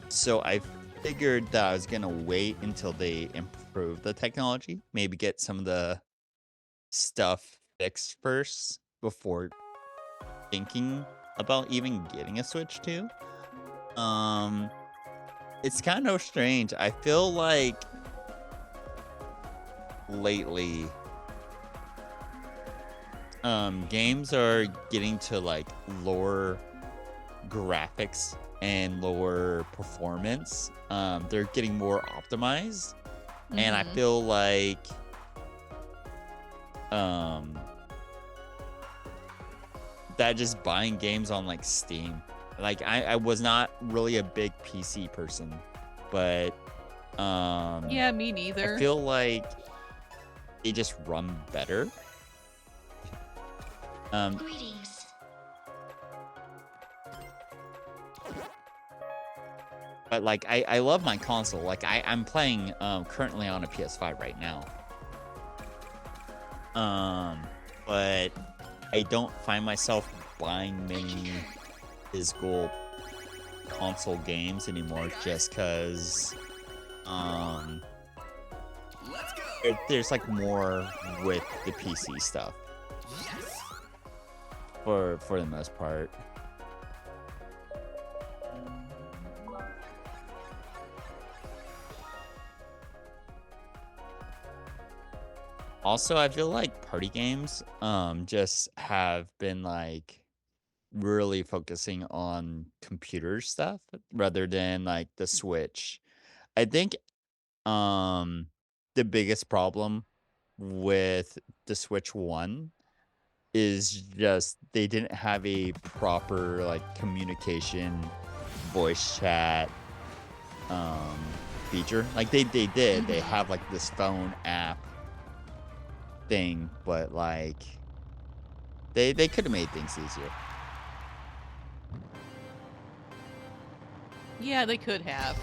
So I figured that I was gonna wait until they improve the technology, maybe get some of the stuff fixed first before thinking about even getting a Switch 2. It's kind of strange. I feel like lately games are getting to like lower graphics and lower performance. They're getting more optimized, and I feel like that just buying games on like Steam. Like I was not really a big PC person, but yeah, me neither. I feel like they just run better. Greetings. But like I love my console. Like I'm playing currently on a PS5 right now. But I don't find myself buying many physical console games anymore just because there's like more with the PC stuff for the most part. Also, I feel like party games just have been like really focusing on computer stuff rather than like the Switch. I think the biggest problem with the Switch 1 is just they didn't have a proper like communication voice chat feature. Like they did. They have like this phone app thing, but like they could have made things easier. Yeah, they could have.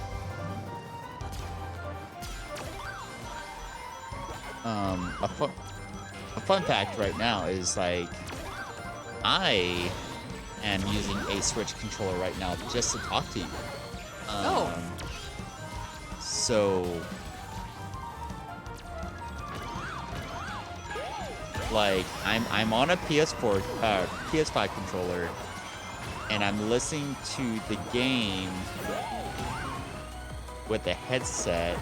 A fun fact right now is like I am using a Switch controller right now just to talk to you. So like I'm on a PS5 controller, and I'm listening to the game with a headset.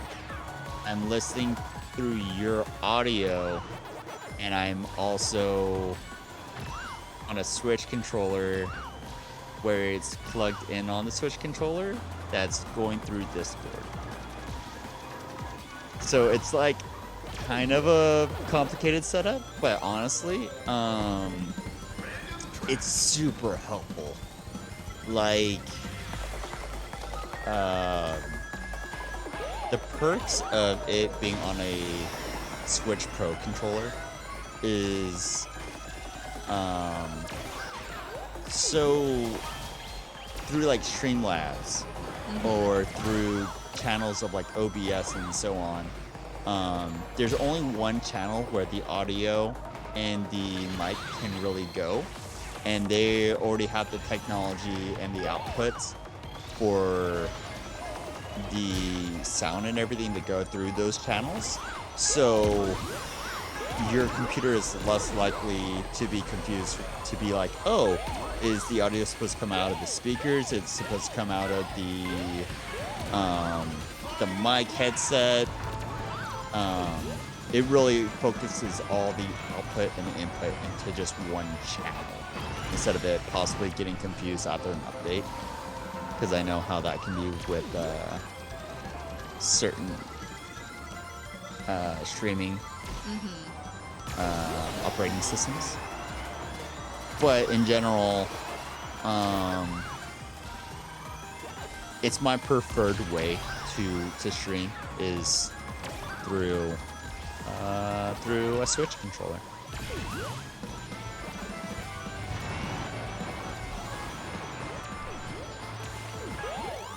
I'm listening through your audio, and I'm also on a Switch controller where it's plugged in on the Switch controller that's going through Discord. So it's like kind of a complicated setup, but honestly, it's super helpful. Like, the perks of it being on a Switch Pro controller is so through like Streamlabs or through channels of like OBS and so on, there's only one channel where the audio and the mic can really go, and they already have the technology and the outputs for the sound and everything to go through those channels. So your computer is less likely to be confused, to be like, oh, is the audio supposed to come out of the speakers? It's supposed to come out of the mic headset. It really focuses all the output and the input into just one channel instead of it possibly getting confused after an update. Because I know how that can be with certain streaming operating systems. But in general, it's my preferred way to stream is through a Switch controller.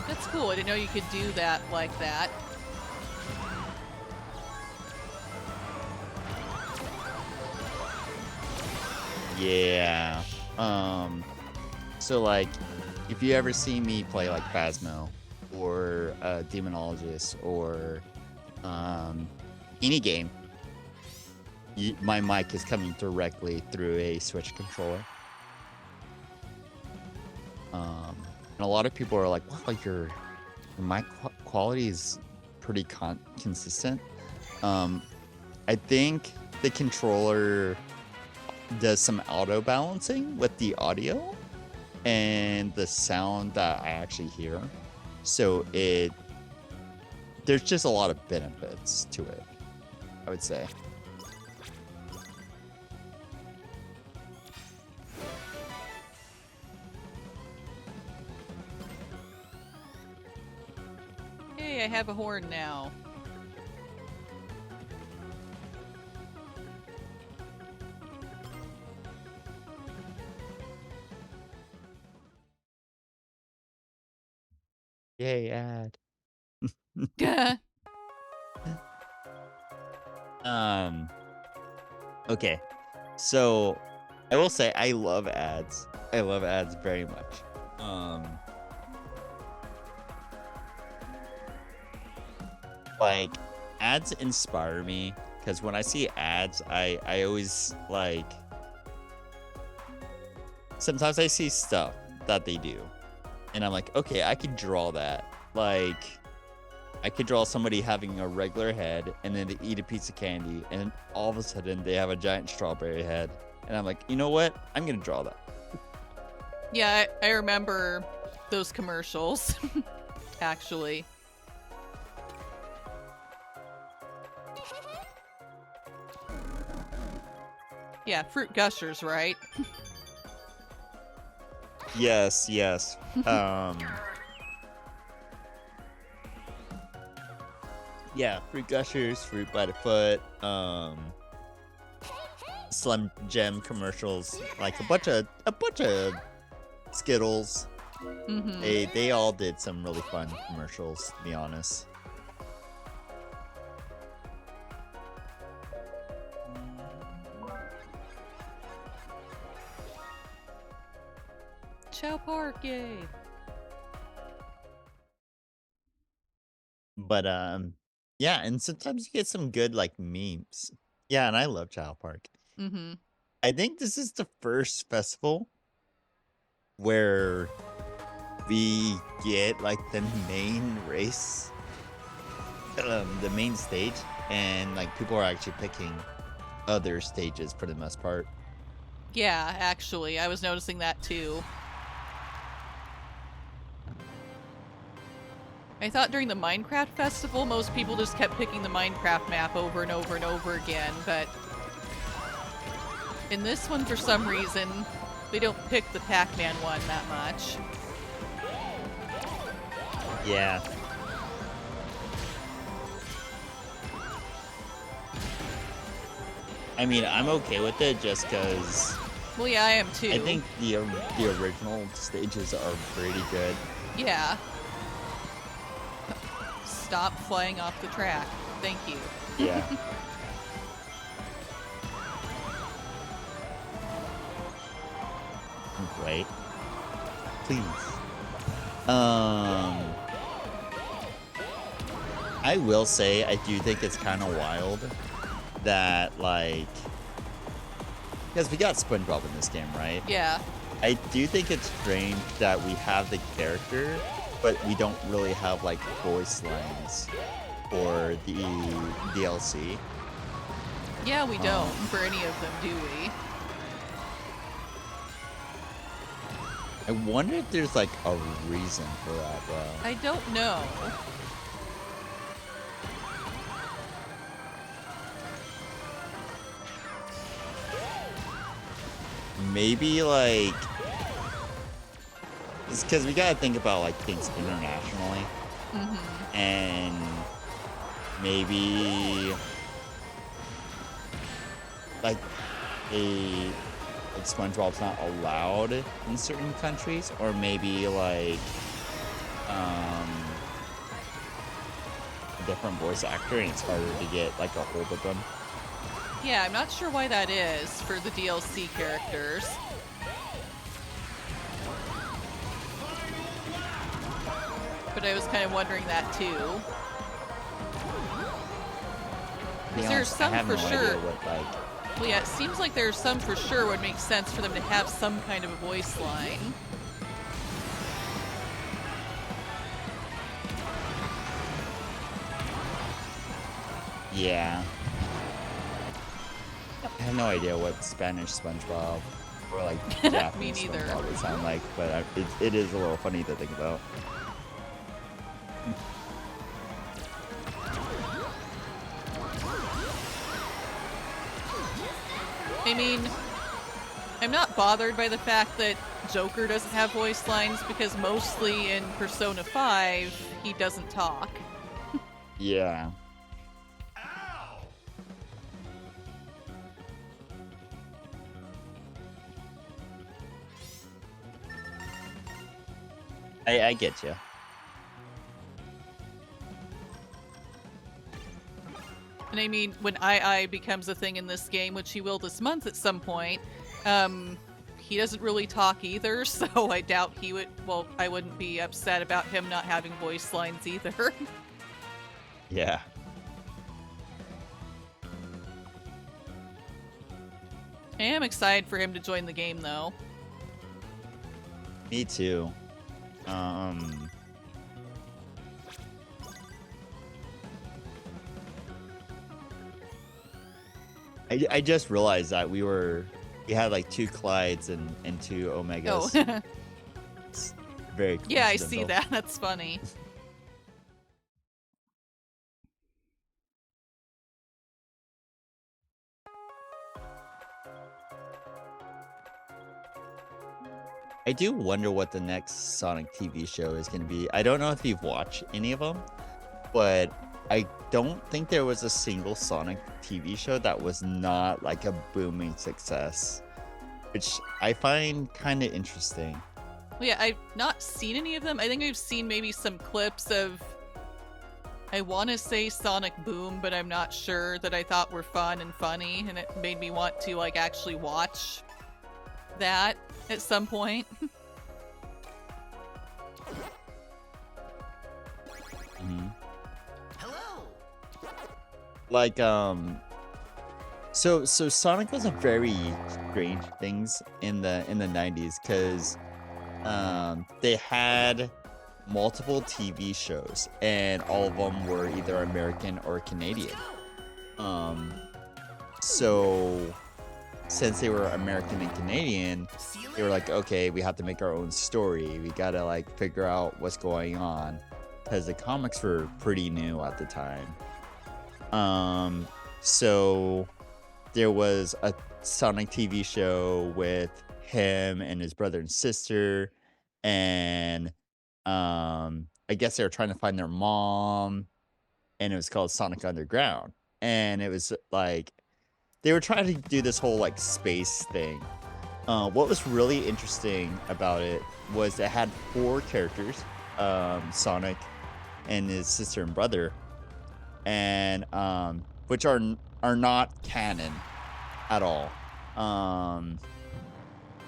That's cool. I didn't know you could do that like that. Yeah. So like, if you ever see me play like Phasmo or Demonologist or any game, my mic is coming directly through a Switch controller. And a lot of people are like, wow, your mic quality is pretty consistent. I think the controller does some auto balancing with the audio and the sound that I actually hear. So there's just a lot of benefits to it, I would say. Hey, I have a horn now. Yay, ad. Okay. So I will say I love ads. I love ads very much. Like, ads inspire me because when I see ads, I always like, sometimes I see stuff that they do and I'm like, okay, I could draw that. Like, I could draw somebody having a regular head and then they eat a piece of candy and then all of a sudden they have a giant strawberry head. And I'm like, you know what? I'm going to draw that. Yeah, I remember those commercials, actually. Yeah, Fruit Gushers, right? Yes. Yeah, Fruit Gushers, Fruit by the Foot, Slim Gem commercials, like a bunch of Skittles. They all did some really fun commercials, to be honest. Chow Park, yay! But yeah, and sometimes you get some good like memes. Yeah, and I love Child Park. I think this is the first festival where we get like the main race, the main stage, and like people are actually picking other stages for the most part. Yeah, actually, I was noticing that too. I thought during the Minecraft festival, most people just kept picking the Minecraft map over and over and over again, but in this one, for some reason, they don't pick the Pac-Man one that much. Yeah. I mean, I'm okay with it just because Well, yeah, I am too. I think the original stages are pretty good. Yeah. Stop flying off the track. Thank you. Yeah. Wait. Please. I will say I do think it's kind of wild that, like, because we got SpongeBob in this game, right? Yeah. I do think it's strange that we have the character, but we don't really have, like, voice lines for the DLC. Yeah, we don't for any of them, do we? I wonder if there's, like, a reason for that, bro. I don't know. Maybe, like, it's because we gotta think about, like, things internationally. Mm-hmm. And maybe, like, SpongeBob's not allowed in certain countries, or maybe, like, a different voice actor, and it's harder to get, like, a hold of them. Yeah, I'm not sure why that is for the DLC characters. But I was kind of wondering that too. Because there's some I have for no sure. idea what, like, Well, yeah, it seems like there's some for sure would make sense for them to have some kind of a voice line. yeah. I have no idea what Spanish SpongeBob or, like, Japanese neither. SpongeBob would sound like, but it is a little funny to think about. I mean, I'm not bothered by the fact that Joker doesn't have voice lines because mostly in Persona 5, he doesn't talk. Yeah. I get you. And I mean, when II becomes a thing in this game, which he will this month at some point, he doesn't really talk either, so I doubt he would, well, I wouldn't be upset about him not having voice lines either. Yeah. I am excited for him to join the game, though. Me too. I just realized that we had like 2 Clydes and 2 Omegas. Oh. It's very Yeah, I see coincidental. that. That's funny. I do wonder what the next Sonic TV show is going to be. I don't know if you've watched any of them, but I don't think there was a single Sonic TV show that was not like a booming success, which I find kind of interesting. Well, yeah, I've not seen any of them. I think I've seen maybe some clips of, I want to say Sonic Boom, but I'm not sure, that I thought were fun and funny, and it made me want to, like, actually watch that at some point. Mhm. Hello. Like so Sonic was a very strange things in the 90s, because they had multiple TV shows and all of them were either American or Canadian. So since they were American and Canadian, they were like, okay, we have to make our own story. We gotta like figure out what's going on, because the comics were pretty new at the time. So there was a Sonic TV show with him and his brother and sister, and I guess they were trying to find their mom, and it was called Sonic Underground. And it was like they were trying to do this whole like space thing, What was really interesting about it was it had 4 characters, Sonic and his sister and brother, and which are not canon at all.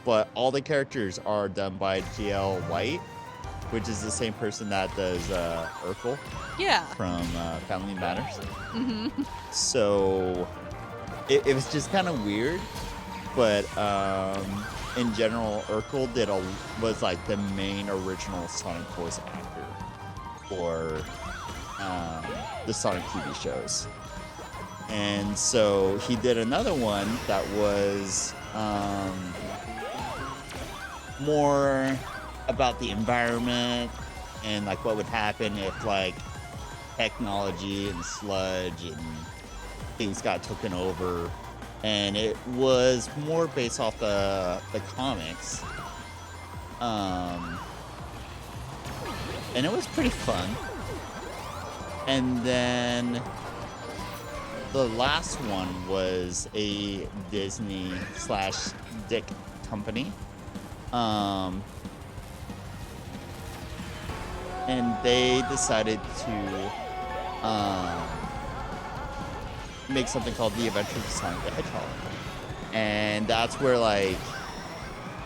But all the characters are done by GL White, which is the same person that does Urkel Yeah. from Family Matters. Mm-hmm. So it was just kind of weird, but in general, Urkel was like the main original Sonic voice actor for the Sonic TV shows. And so he did another one that was more about the environment and like what would happen if like technology and sludge and things got taken over. And it was more based off the comics. And it was pretty fun. And then the last one was a Disney / Dick company. And they decided to make something called The Adventures of Sonic the Hedgehog. And that's where like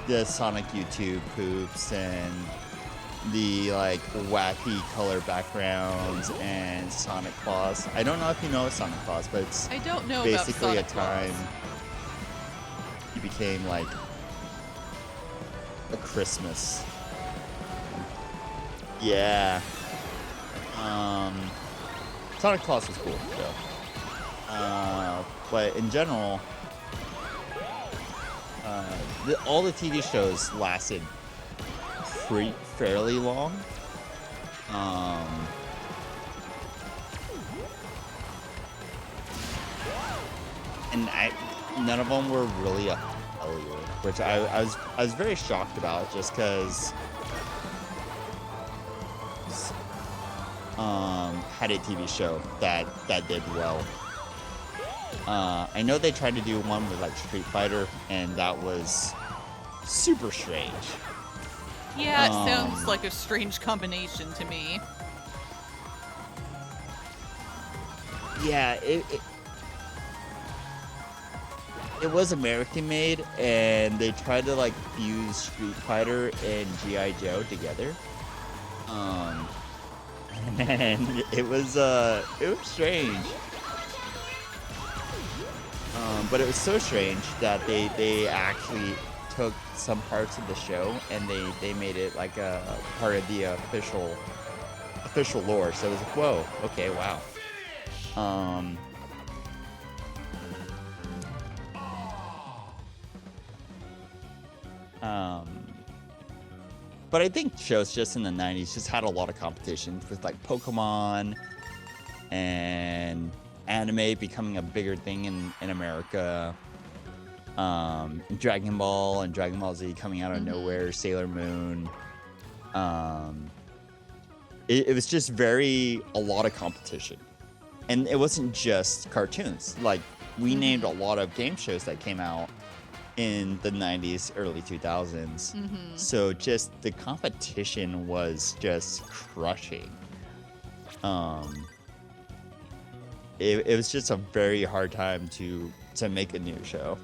the Sonic YouTube poops and the like wacky color backgrounds and Sonic Claus. I don't know if you know Sonic Claus, but it's I don't know basically about Sonic a time Claus. he became like a Christmas. Yeah. Sonic Claus was cool though. But in general, all the TV shows lasted fairly long. And none of them were really a failure, which I was very shocked about, just because had a TV show that did well. I know they tried to do one with like Street Fighter, and that was super strange. Yeah, it sounds like a strange combination to me. Yeah, it was American made, and they tried to like fuse Street Fighter and G.I. Joe together. And it was strange. But it was so strange that they actually took some parts of the show and they made it like a part of the official lore. So it was like, whoa, okay, wow. But I think shows just in the 90s just had a lot of competition with like Pokemon and anime becoming a bigger thing in America. Dragon Ball and Dragon Ball Z coming out of nowhere, Sailor Moon. It was just a lot of competition. And it wasn't just cartoons. Like, we named a lot of game shows that came out in the 90s, early 2000s. So just the competition was just crushing. It was just a very hard time to make a new show.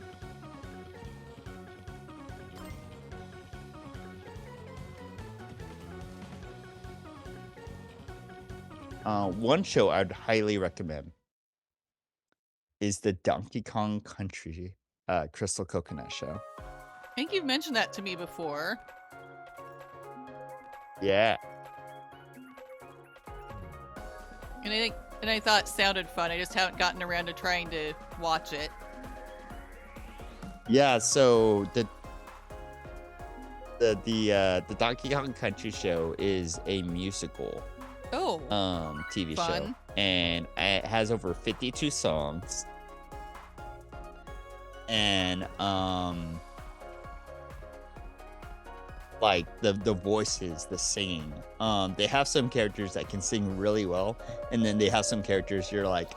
One show I'd highly recommend is the Donkey Kong Country Crystal Coconut Show. I think you've mentioned that to me before. Yeah. And I thought it sounded fun. I just haven't gotten around to trying to watch it. Yeah, so the Donkey Kong Country Show is a musical TV fun. show, and it has over 52 songs. And like the voices, the singing. They have some characters that can sing really well, and then they have some characters you're like,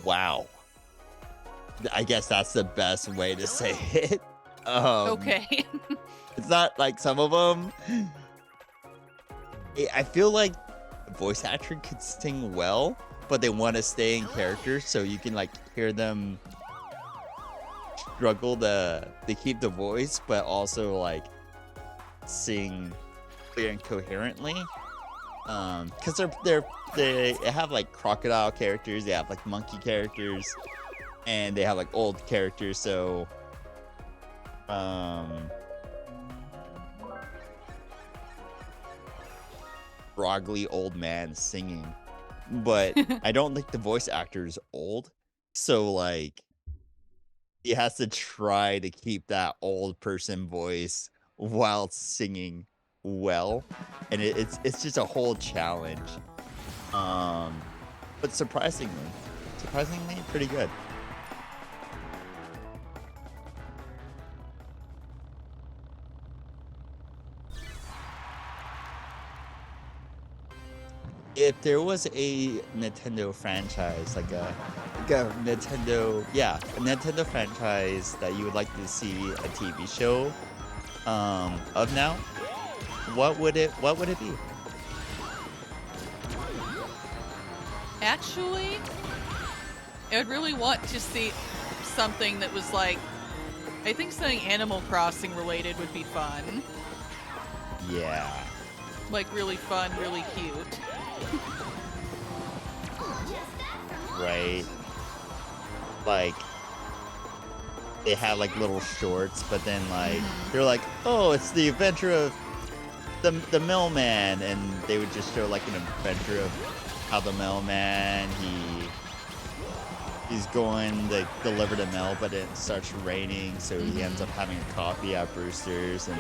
wow. I guess that's the best way to say it. Okay. It's not like some of them. I feel like the voice actor could sing well, but they want to stay in character, so you can like hear them struggle to keep the voice, but also like sing clear and coherently. Because they have like crocodile characters, they have like monkey characters, and they have like old characters. So, groggly old man singing, but I don't think the voice actor is old, so like he has to try to keep that old person voice while singing well, and it's just a whole challenge. But surprisingly pretty good. If there was a Nintendo franchise, like a Nintendo franchise that you would like to see a TV show of now, what would it be? Actually, I would really want to see something that was like, I think something Animal Crossing related would be fun. Yeah. Like really fun, really cute. Right. Like they have like little shorts, but then like they're like, oh, it's the adventure of the mailman, and they would just show like an adventure of how the mailman he's going to deliver the mail, but it starts raining, so he ends up having a coffee at Brewster's, and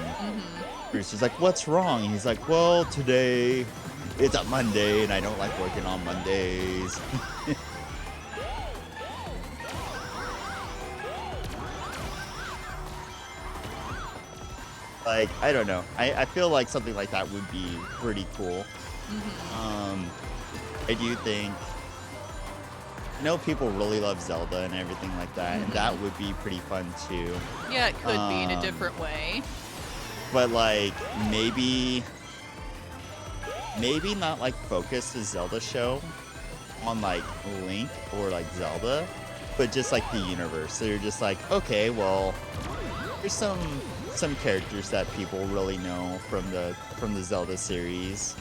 Brewster's like, what's wrong? And he's like, well, today it's a Monday and I don't like working on Mondays. Like, I don't know. I feel like something like that would be pretty cool. I do think, I know people really love Zelda and everything like that, and that would be pretty fun too. Yeah, it could be in a different way. But like, maybe not like focus the Zelda show on like Link or like Zelda, but just like the universe. So you're just like, okay, well, there's some characters that people really know from the Zelda series.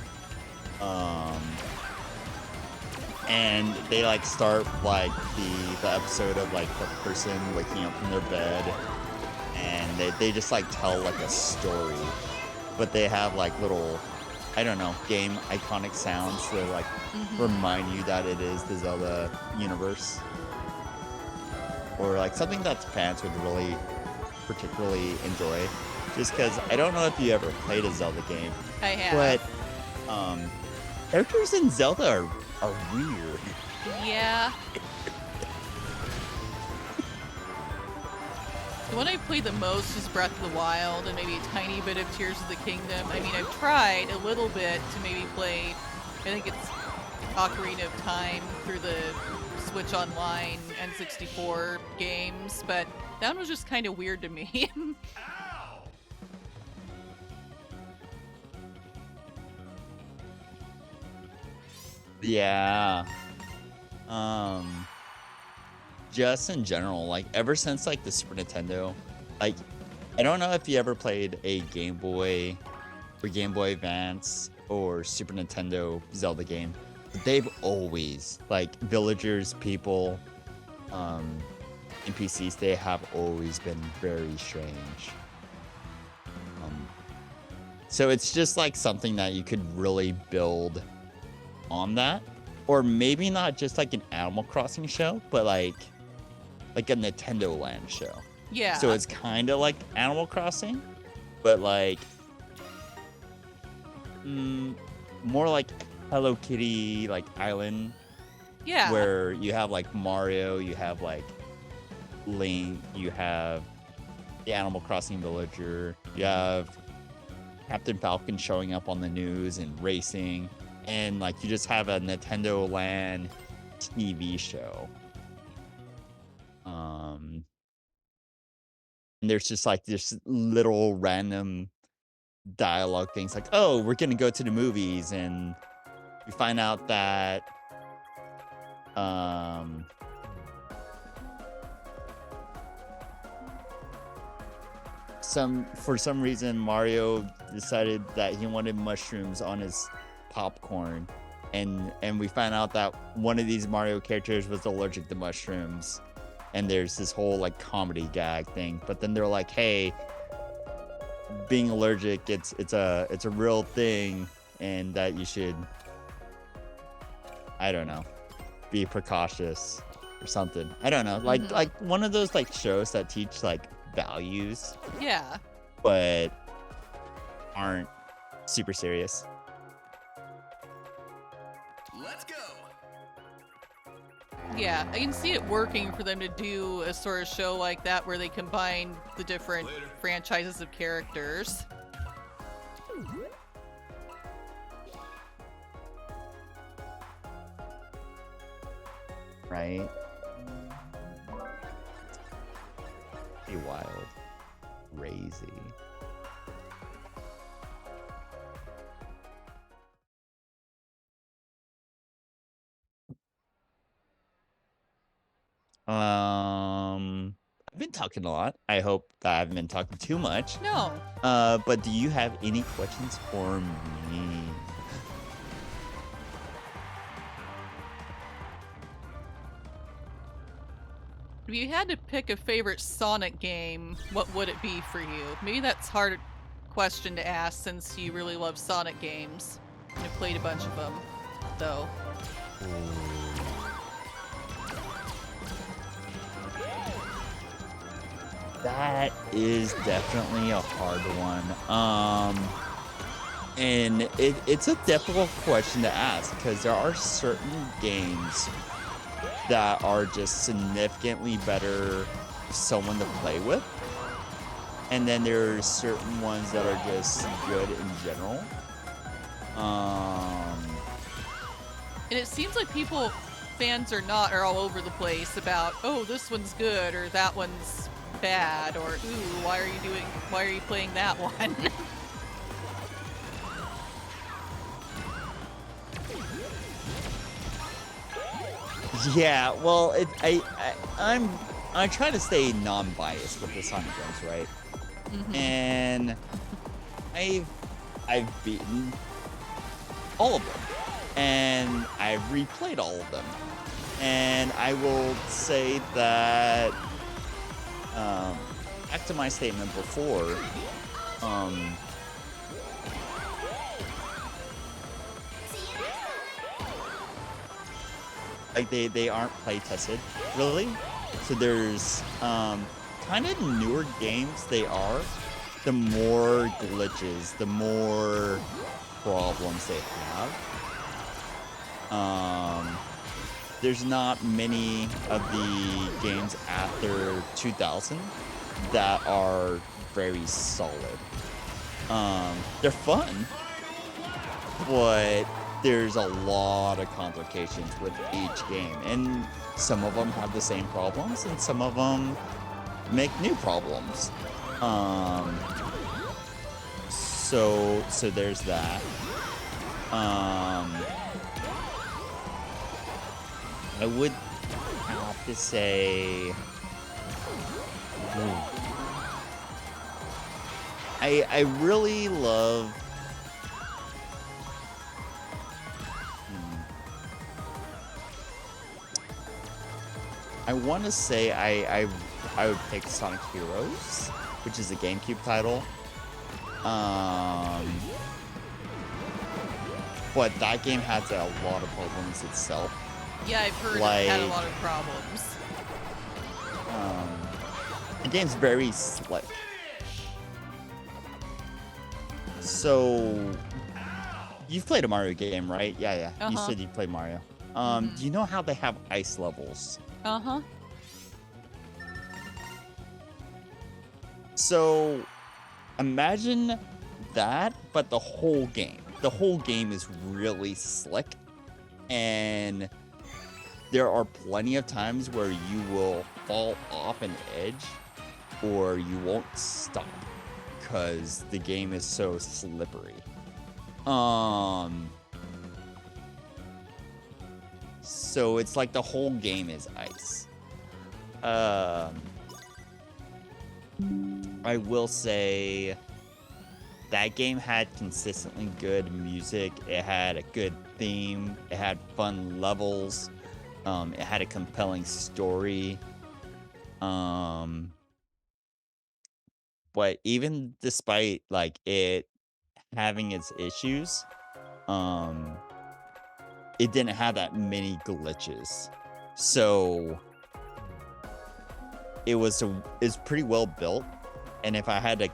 And they like start like the episode of like the person waking up from their bed, and they just like tell like a story, but they have like little, I don't know, game iconic sounds to like remind you that it is the Zelda universe, or like something that fans would really particularly enjoy. Just because I don't know if you ever played a Zelda game, I have. but characters in Zelda are weird. Yeah. The one I played the most is Breath of the Wild, and maybe a tiny bit of Tears of the Kingdom. I mean, I've tried a little bit to maybe play, I think it's Ocarina of Time through the Switch Online N64 games, but that one was just kind of weird to me. Yeah. Just in general, like ever since like the Super Nintendo, like I don't know if you ever played a Game Boy or Game Boy Advance or Super Nintendo Zelda game, but they've always, like, villagers, people, NPCs, they have always been very strange. So it's just like something that you could really build on that, or maybe not just like an Animal Crossing show, but like a Nintendo Land show. Yeah. So it's kind of like Animal Crossing, but like more like Hello Kitty, like island. Yeah. Where you have like Mario, you have like Link, you have the Animal Crossing villager, you have Captain Falcon showing up on the news and racing, and like you just have a Nintendo Land TV show. Um, and there's just like this little random dialogue things like, oh, we're gonna go to the movies, and we find out that for some reason Mario decided that he wanted mushrooms on his popcorn, and we find out that one of these Mario characters was allergic to mushrooms, and there's this whole like comedy gag thing. But then they're like, hey, being allergic, it's a real thing, and that you should, I don't know, be precautious or something. I don't know, like one of those like shows that teach like values, Yeah. but aren't super serious. Let's go. Yeah, I can see it working for them to do a sort of show like that where they combine the different franchises of characters. Right? Be wild. Crazy. I've been talking a lot. I hope that I haven't been talking too much. No. But do you have any questions for me? If you had to pick a favorite Sonic game, what would it be for you? Maybe that's a hard question to ask since you really love Sonic games. I've played a bunch of them, though. That is definitely a hard one. And it's a difficult question to ask because there are certain games that are just significantly better for someone to play with. And then there's certain ones that are just good in general. And it seems like fans or not, are all over the place about, oh, this one's good or that one's bad, or ooh, why are you playing that one? Yeah, well, I try to stay non-biased with the Sonic games, right? Mm-hmm. And I've beaten all of them, and I've replayed all of them, and I will say that back to my statement before, like they aren't play tested really, so there's kind of newer games they are, the more glitches, the more problems they have. There's not many of the games after 2000 that are very solid. They're fun, but there's a lot of complications with each game, and some of them have the same problems, and some of them make new problems. So there's that. I would have to say, I really love. I want to say I would pick Sonic Heroes, which is a GameCube title. But that game has a lot of problems itself. Yeah, I've heard it had a lot of problems. The game's very slick. So, you've played a Mario game, right? Yeah. You said you played Mario. Do you know how they have ice levels? Uh-huh. So, imagine that, but the whole game. The whole game is really slick, and there are plenty of times where you will fall off an edge or you won't stop because the game is so slippery. So it's like the whole game is ice. I will say that game had consistently good music. It had a good theme. It had fun levels. It had a compelling story. But even despite like it having its issues, it didn't have that many glitches. So it's pretty well built. And if I had to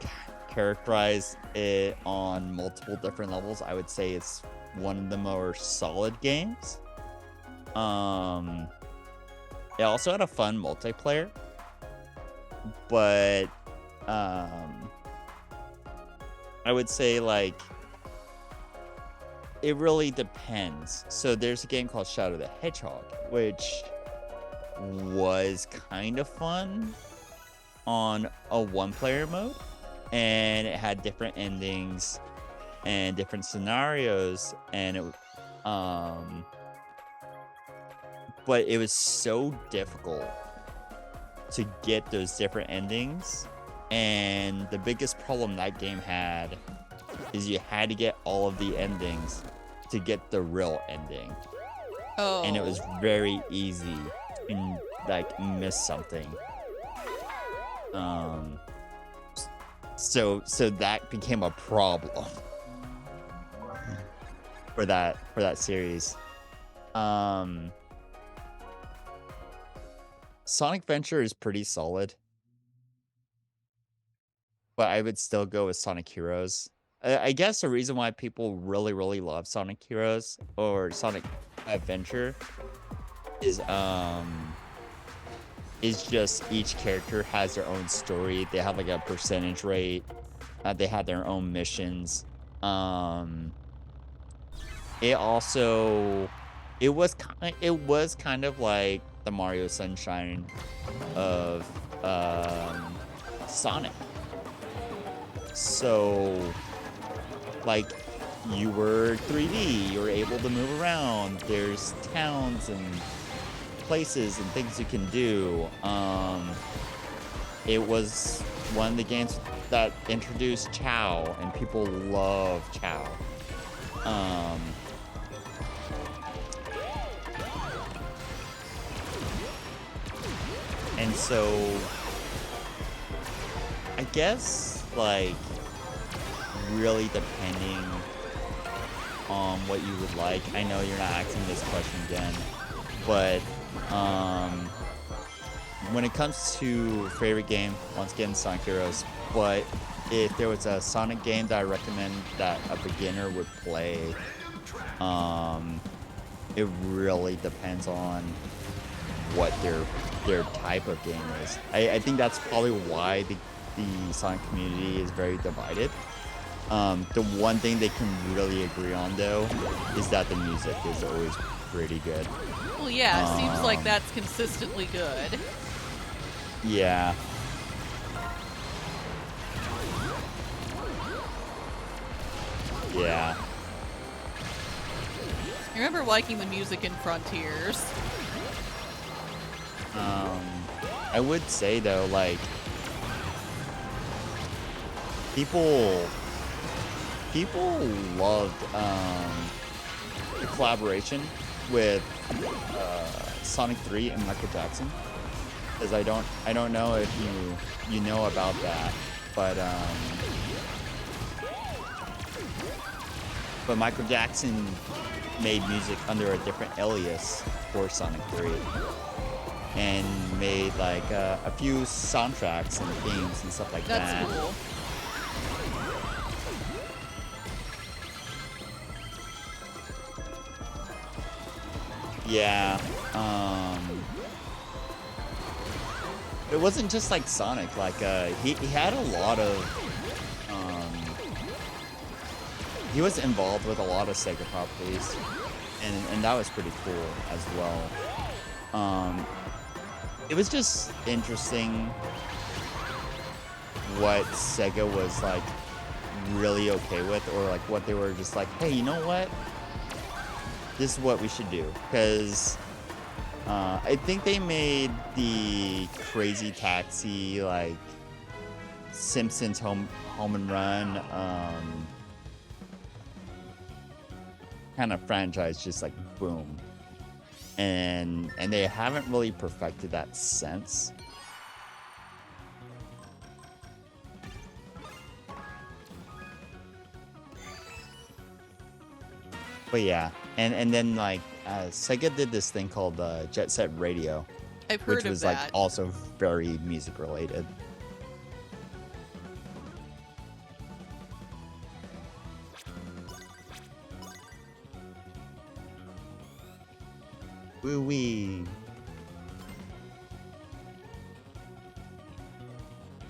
characterize it on multiple different levels, I would say it's one of the more solid games. It also had a fun multiplayer, but I would say like it really depends. So there's a game called Shadow the Hedgehog, which was kind of fun on a one-player mode, and it had different endings and different scenarios, and but it was so difficult to get those different endings, and the biggest problem that game had is you had to get all of the endings to get the real ending. Oh. And it was very easy and like miss something. So that became a problem for that series. Sonic Venture is pretty solid, but I would still go with Sonic Heroes. I guess the reason why people really, really love Sonic Heroes or Sonic Adventure is just each character has their own story. They have like a percentage rate. They have their own missions. It was kind of like the Mario Sunshine of Sonic. So like you were 3D, you were able to move around. There's towns and places and things you can do. It was one of the games that introduced Chow, and people love Chow. And so I guess like really depending on what you would like. I know you're not asking this question again, but when it comes to favorite game, once again, Sonic Heroes. But if there was a Sonic game that I recommend that a beginner would play, it really depends on what their type of game is. I think that's probably why the Sonic community is very divided. The one thing they can really agree on, though, is that the music is always pretty good. Well, yeah, it seems like that's consistently good. Yeah. Yeah. I remember liking the music in Frontiers. I would say, though, like, people loved the collaboration with Sonic 3 and Michael Jackson, because I don't know if you know about that, but Michael Jackson made music under a different alias for Sonic 3 and made like a few soundtracks and themes and stuff like that. That's cool. Yeah. It wasn't just like Sonic. Like he had a lot of he was involved with a lot of Sega properties, and that was pretty cool as well. it was just interesting what Sega was like really okay with, or like what they were just like, hey, you know what? This is what we should do. Because I think they made the Crazy Taxi, like Simpsons Home and Run kind of franchise just like boom. And they haven't really perfected that since. But yeah, and then like Sega did this thing called Jet Set Radio, I've heard which of was that. like also very music related. Woo wee.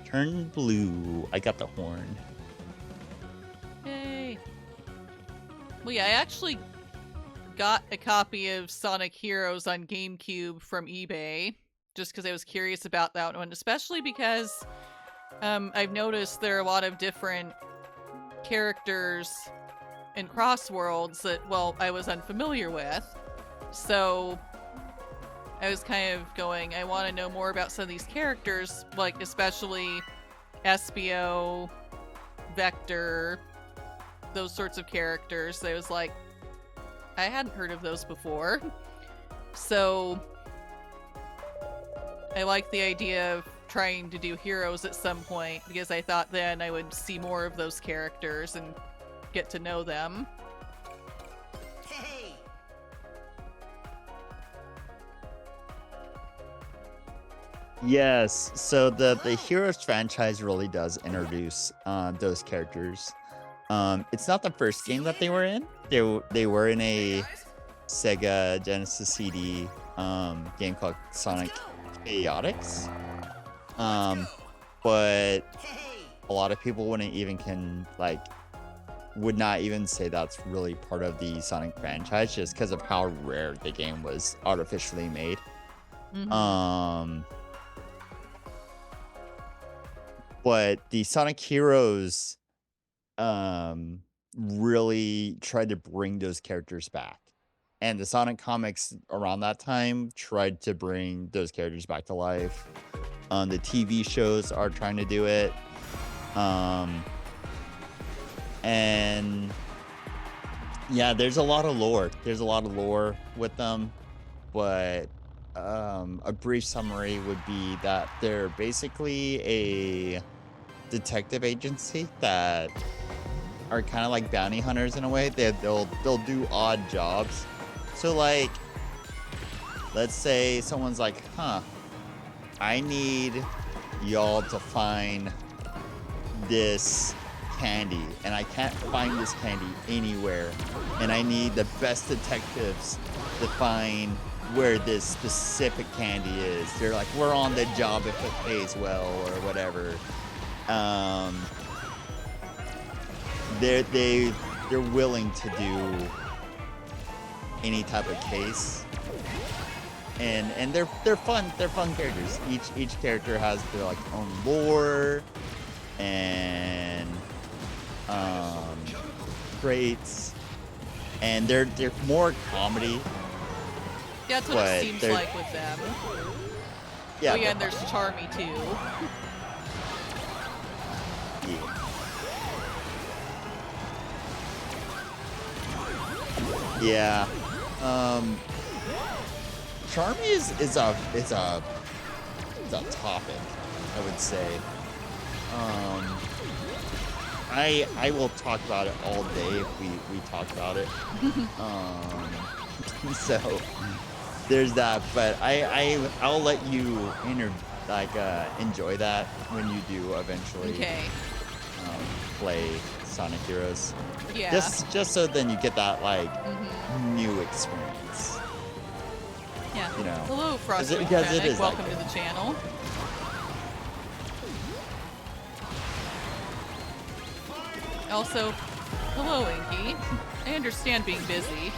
Turn blue. I got the horn. Yay. Well, yeah, I actually got a copy of Sonic Heroes on GameCube from eBay, just because I was curious about that one, especially because I've noticed there are a lot of different characters in CrossWorlds that, well, I was unfamiliar with. So I was kind of going, I want to know more about some of these characters, like especially Espio, Vector, those sorts of characters. I was like, I hadn't heard of those before. So I like the idea of trying to do Heroes at some point, because I thought then I would see more of those characters and get to know them. Yes, so the Heroes franchise really does introduce those characters. It's not the first game that they were in. They were in a Sega Genesis CD game called Sonic Chaotix. But a lot of people would not even say that's really part of the Sonic franchise, just because of how rare the game was artificially made. Mm-hmm. But the Sonic Heroes really tried to bring those characters back. And the Sonic comics around that time tried to bring those characters back to life. The TV shows are trying to do it. And yeah, there's a lot of lore. There's a lot of lore with them. But a brief summary would be that they're basically a detective agency that are kind of like bounty hunters in a way. They'll do odd jobs. So like, let's say someone's like, I need y'all to find this candy, and I can't find this candy anywhere, and I need the best detectives to find where this specific candy is. They're like, we're on the job if it pays well or whatever. They're willing to do any type of case, and they're fun characters. Each character has their like own lore and traits, and they're more comedy. Yeah, that's what it seems like with them. Yeah. Oh yeah, and there's Charmy too. Yeah. Charmy is a topic, I would say. I will talk about it all day if we talk about it. So there's that, but I'll let you enjoy that when you do eventually play Sonic Heroes. Yeah. Just so then you get that new experience. Yeah. You know. Hello, Frosty because it is welcome like to the channel. Also, hello, Inky. I understand being busy.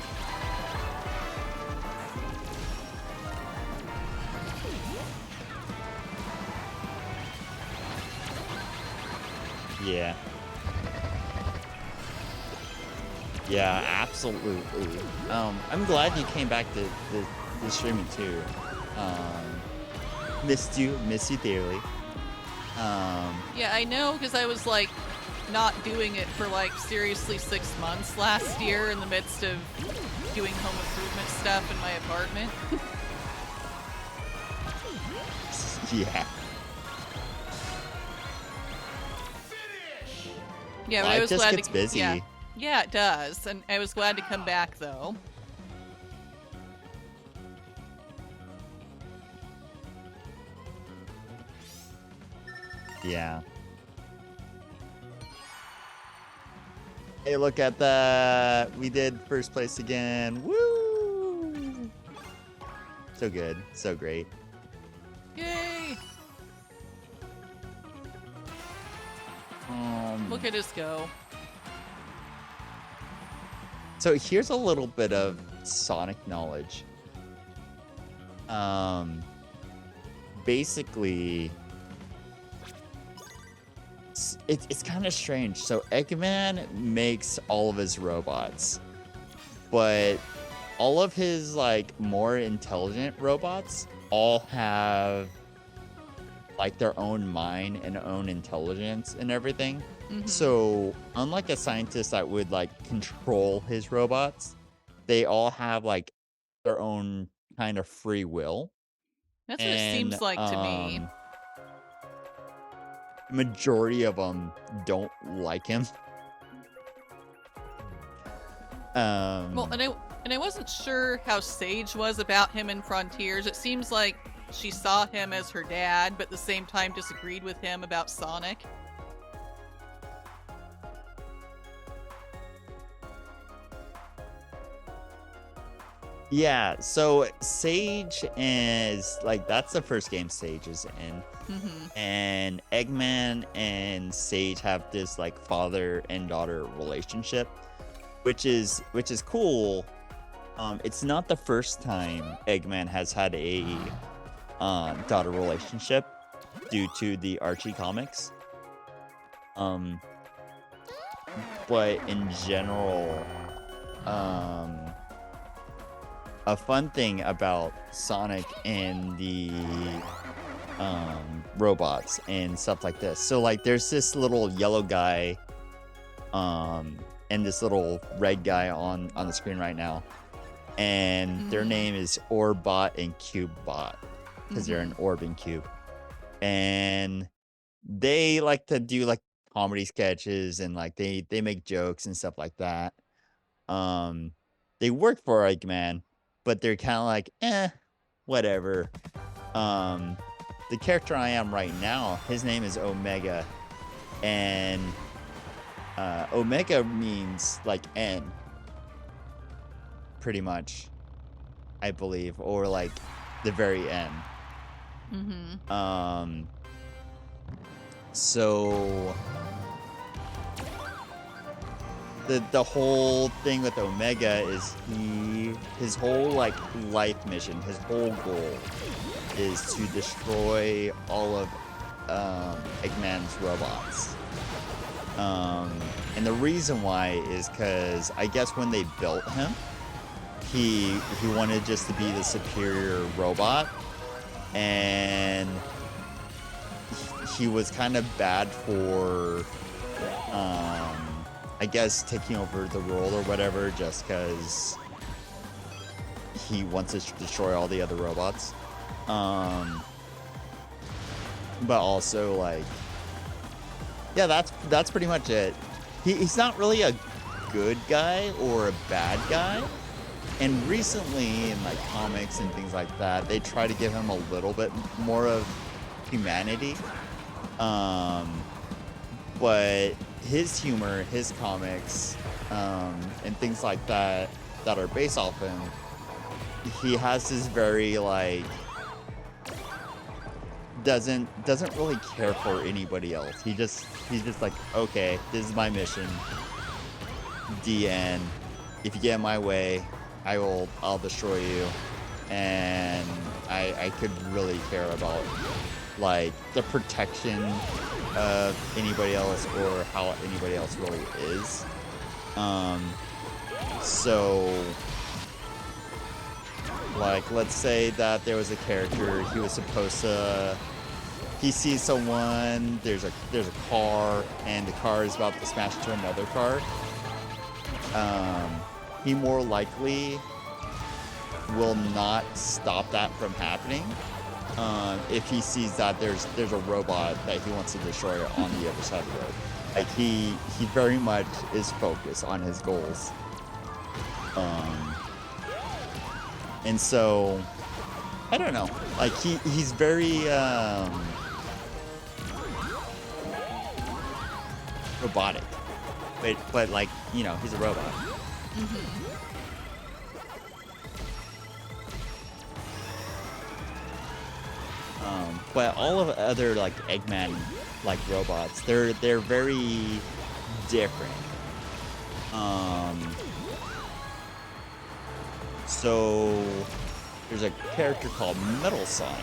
Yeah. Yeah, absolutely. I'm glad you came back to the streaming too. Miss you dearly. Yeah, I know, because I was like not doing it for like seriously 6 months last year in the midst of doing home improvement stuff in my apartment. Yeah. Yeah, but I Life was just glad gets to. busy. Yeah, yeah, it does, and I was glad to come back though. Yeah. Hey, look at that. We did first place again. Woo! So good. So great. Yay! Look at us go. So here's a little bit of Sonic knowledge. Basically, it's kind of strange. So Eggman makes all of his robots, but all of his like more intelligent robots all have like their own mind and own intelligence and everything. So unlike a scientist that would like control his robots, they all have like their own kind of free will. That's what it seems like to me. Majority of them don't like him. Well, and I wasn't sure how Sage was about him in Frontiers. It seems like she saw him as her dad, but at the same time disagreed with him about Sonic. Yeah, so Sage is like that's the first game Sage is in. And Eggman and Sage have this like father and daughter relationship, which is cool. It's not the first time Eggman has had a daughter relationship due to the Archie comics. But in general, a fun thing about Sonic and the robots and stuff like this. So like there's this little yellow guy and this little red guy on the screen right now. And their name is Orbot and Cubebot because they're an orb and cube. And they like to do like comedy sketches and like they make jokes and stuff like that. They work for Eggman, but they're kind of like, whatever. The character I am right now, his name is Omega, and Omega means like N, pretty much, I believe, or like the very end. So the whole thing with Omega is his whole like life mission, his whole goal is to destroy all of Eggman's robots. And the reason why is because I guess when they built him, he wanted just to be the superior robot, and he was kind of bad for I guess taking over the world or whatever, just because he wants to destroy all the other robots. But also like, yeah, that's pretty much it. He's not really a good guy or a bad guy. And recently in like comics and things like that, they try to give him a little bit more of humanity. But his humor, his comics, and things like that are based off him, he has this very like doesn't really care for anybody else. He's just like, okay, this is my mission. The end. If you get in my way, I'll destroy you. And I could really care about like the protection of anybody else or how anybody else really is. So like, let's say that there was a character, he was supposed to, he sees someone, there's a car, and the car is about to smash into another car. He more likely will not stop that from happening if he sees that there's a robot that he wants to destroy on the other side of the road. Like he very much is focused on his goals. And so I don't know. Like he's very robotic. But like, you know, he's a robot. Mm-hmm. But all of other like Eggman like robots, they're very different. So there's a character called Metal Sonic.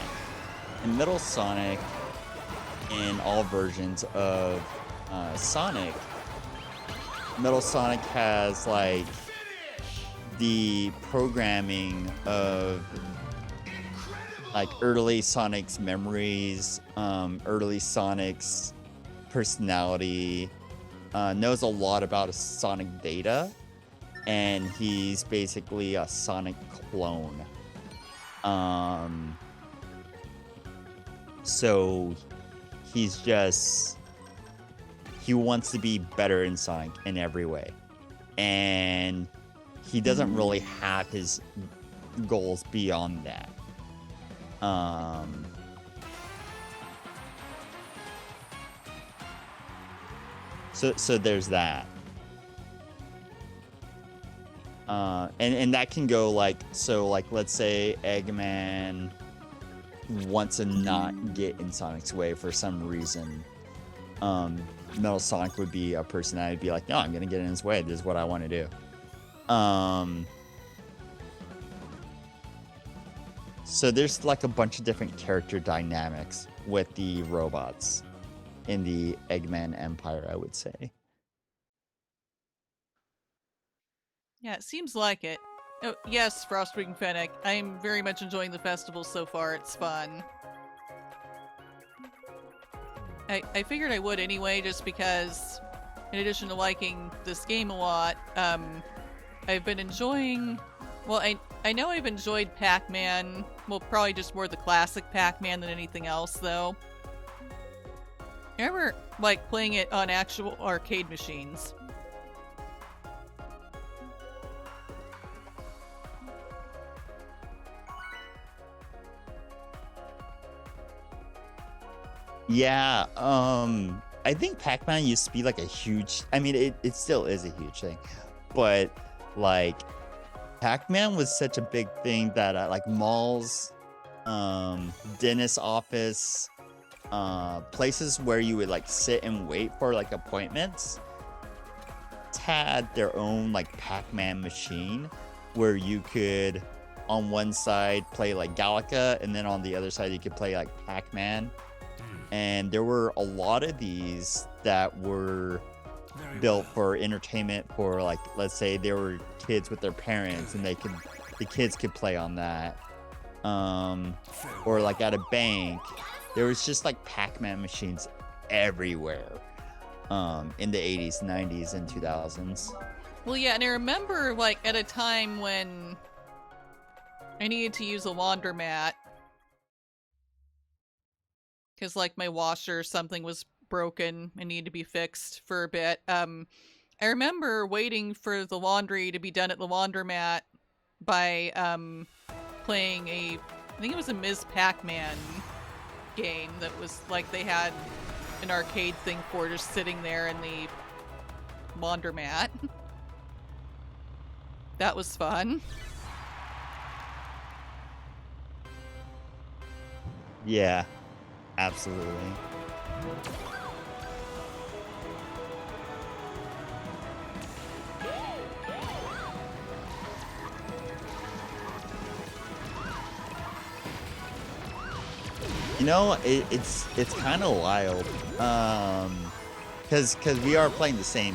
And Metal Sonic, in all versions of Sonic, Metal Sonic has like the programming of like early Sonic's memories, early Sonic's personality, knows a lot about Sonic data, and he's basically a Sonic clone. So he's just, he wants to be better in Sonic in every way. And he doesn't really have his goals beyond that. So there's that. And that can go like, so like, let's say Eggman wants to not get in Sonic's way for some reason. Metal Sonic would be a person that would be like, no, I'm gonna get in his way. This is what I want to do. So there's like a bunch of different character dynamics with the robots in the Eggman Empire, I would say. Yeah, it seems like it. Oh, yes, Frostwing Fennec. I'm very much enjoying the festival so far. It's fun. I figured I would anyway, just because, in addition to liking this game a lot, I've been enjoying... Well, I know I've enjoyed Pac-Man. Well, probably just more the classic Pac-Man than anything else, though. I remember, like, playing it on actual arcade machines. Yeah, I think Pac-Man used to be like a huge... I mean, it still is a huge thing. But, like... Pac-Man was such a big thing that like malls, dentist office, places where you would like sit and wait for like appointments had their own like Pac-Man machine where you could on one side play like Galaga and then on the other side you could play like Pac-Man. And there were a lot of these that were built for entertainment for like, let's say there were kids with their parents and the kids could play on that, or like at a bank there was just like Pac-Man machines everywhere in the 80s, 90s, and 2000s. Well, yeah, and I remember like at a time when I needed to use a laundromat because like my washer or something was broken and needed to be fixed for a bit. I remember waiting for the laundry to be done at the laundromat by playing I think it was a Ms. Pac-Man game that was like they had an arcade thing for just sitting there in the laundromat. That was fun. Yeah, absolutely. You know, it's kind of wild, because we are playing the same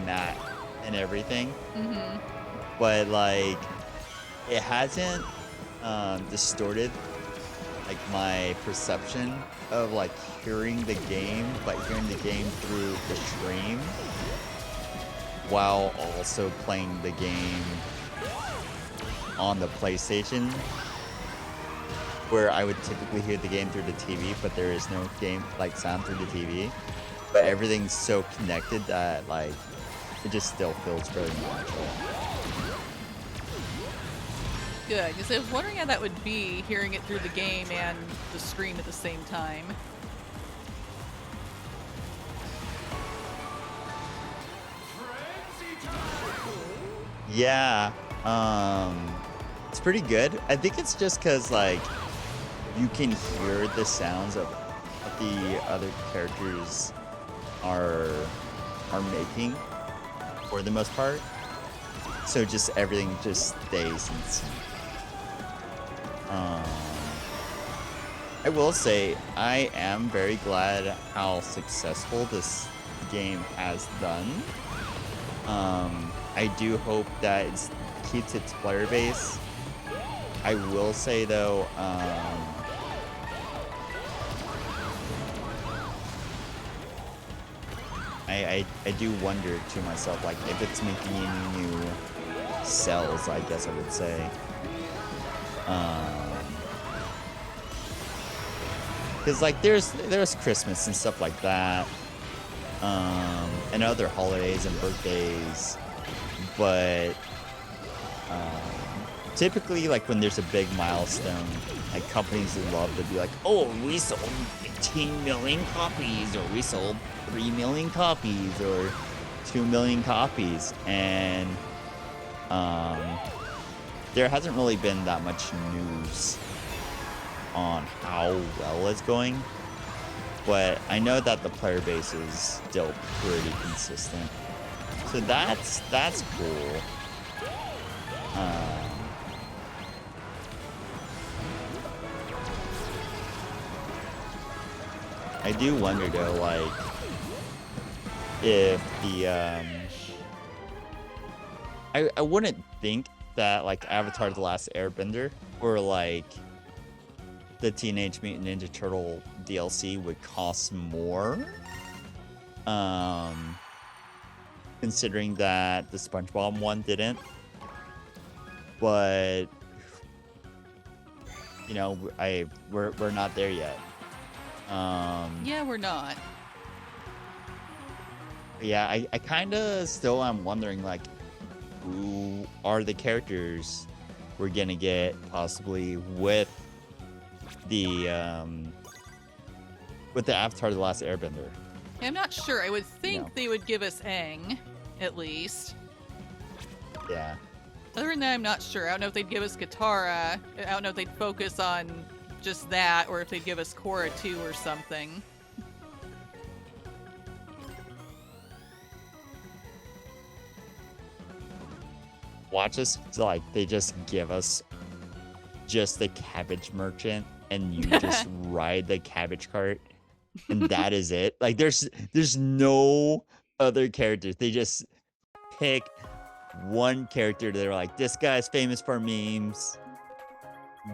map and everything, Mm-hmm. but like it hasn't distorted like my perception of like hearing the game, but hearing the game through the stream while also playing the game on the PlayStation, where I would typically hear the game through the TV, but there is no game like sound through the TV. But everything's so connected that like it just still feels very natural. Good, because I was wondering how that would be, hearing it through the game and the screen at the same time. Yeah, it's pretty good. I think it's just because like you can hear the sounds of what the other characters are making for the most part. So just everything just stays in sync. I will say I am very glad how successful this game has done. I do hope that it keeps its player base. I will say though, I do wonder to myself, like, if it's making any new sales, I guess I would say. Because like there's Christmas and stuff like that, and other holidays and birthdays, but typically like when there's a big milestone, like companies love to be like, oh, we sold 15 million copies, or we sold 3 million copies, or 2 million copies, and there hasn't really been that much news on how well it's going, but I know that the player base is still pretty consistent, so that's cool. I do wonder though, like, if the I wouldn't think that like Avatar: The Last Airbender or like the Teenage Mutant Ninja Turtle DLC would cost more, considering that the SpongeBob one didn't. But you know, we're not there yet. Yeah, we're not. Yeah, I kind of still am wondering, like, who are the characters we're gonna get possibly with the Avatar: The Last Airbender. I'm not sure. I would think No. they would give us Aang, at least. Yeah. Other than that, I'm not sure. I don't know if they'd give us Katara. I don't know if they'd focus on just that, or if they'd give us Korra too, or something. Watch us, like, they just give us just the cabbage merchant, and you just ride the cabbage cart, and that is it. Like, there's no other characters. They just pick one character. They're like, this guy's famous for memes.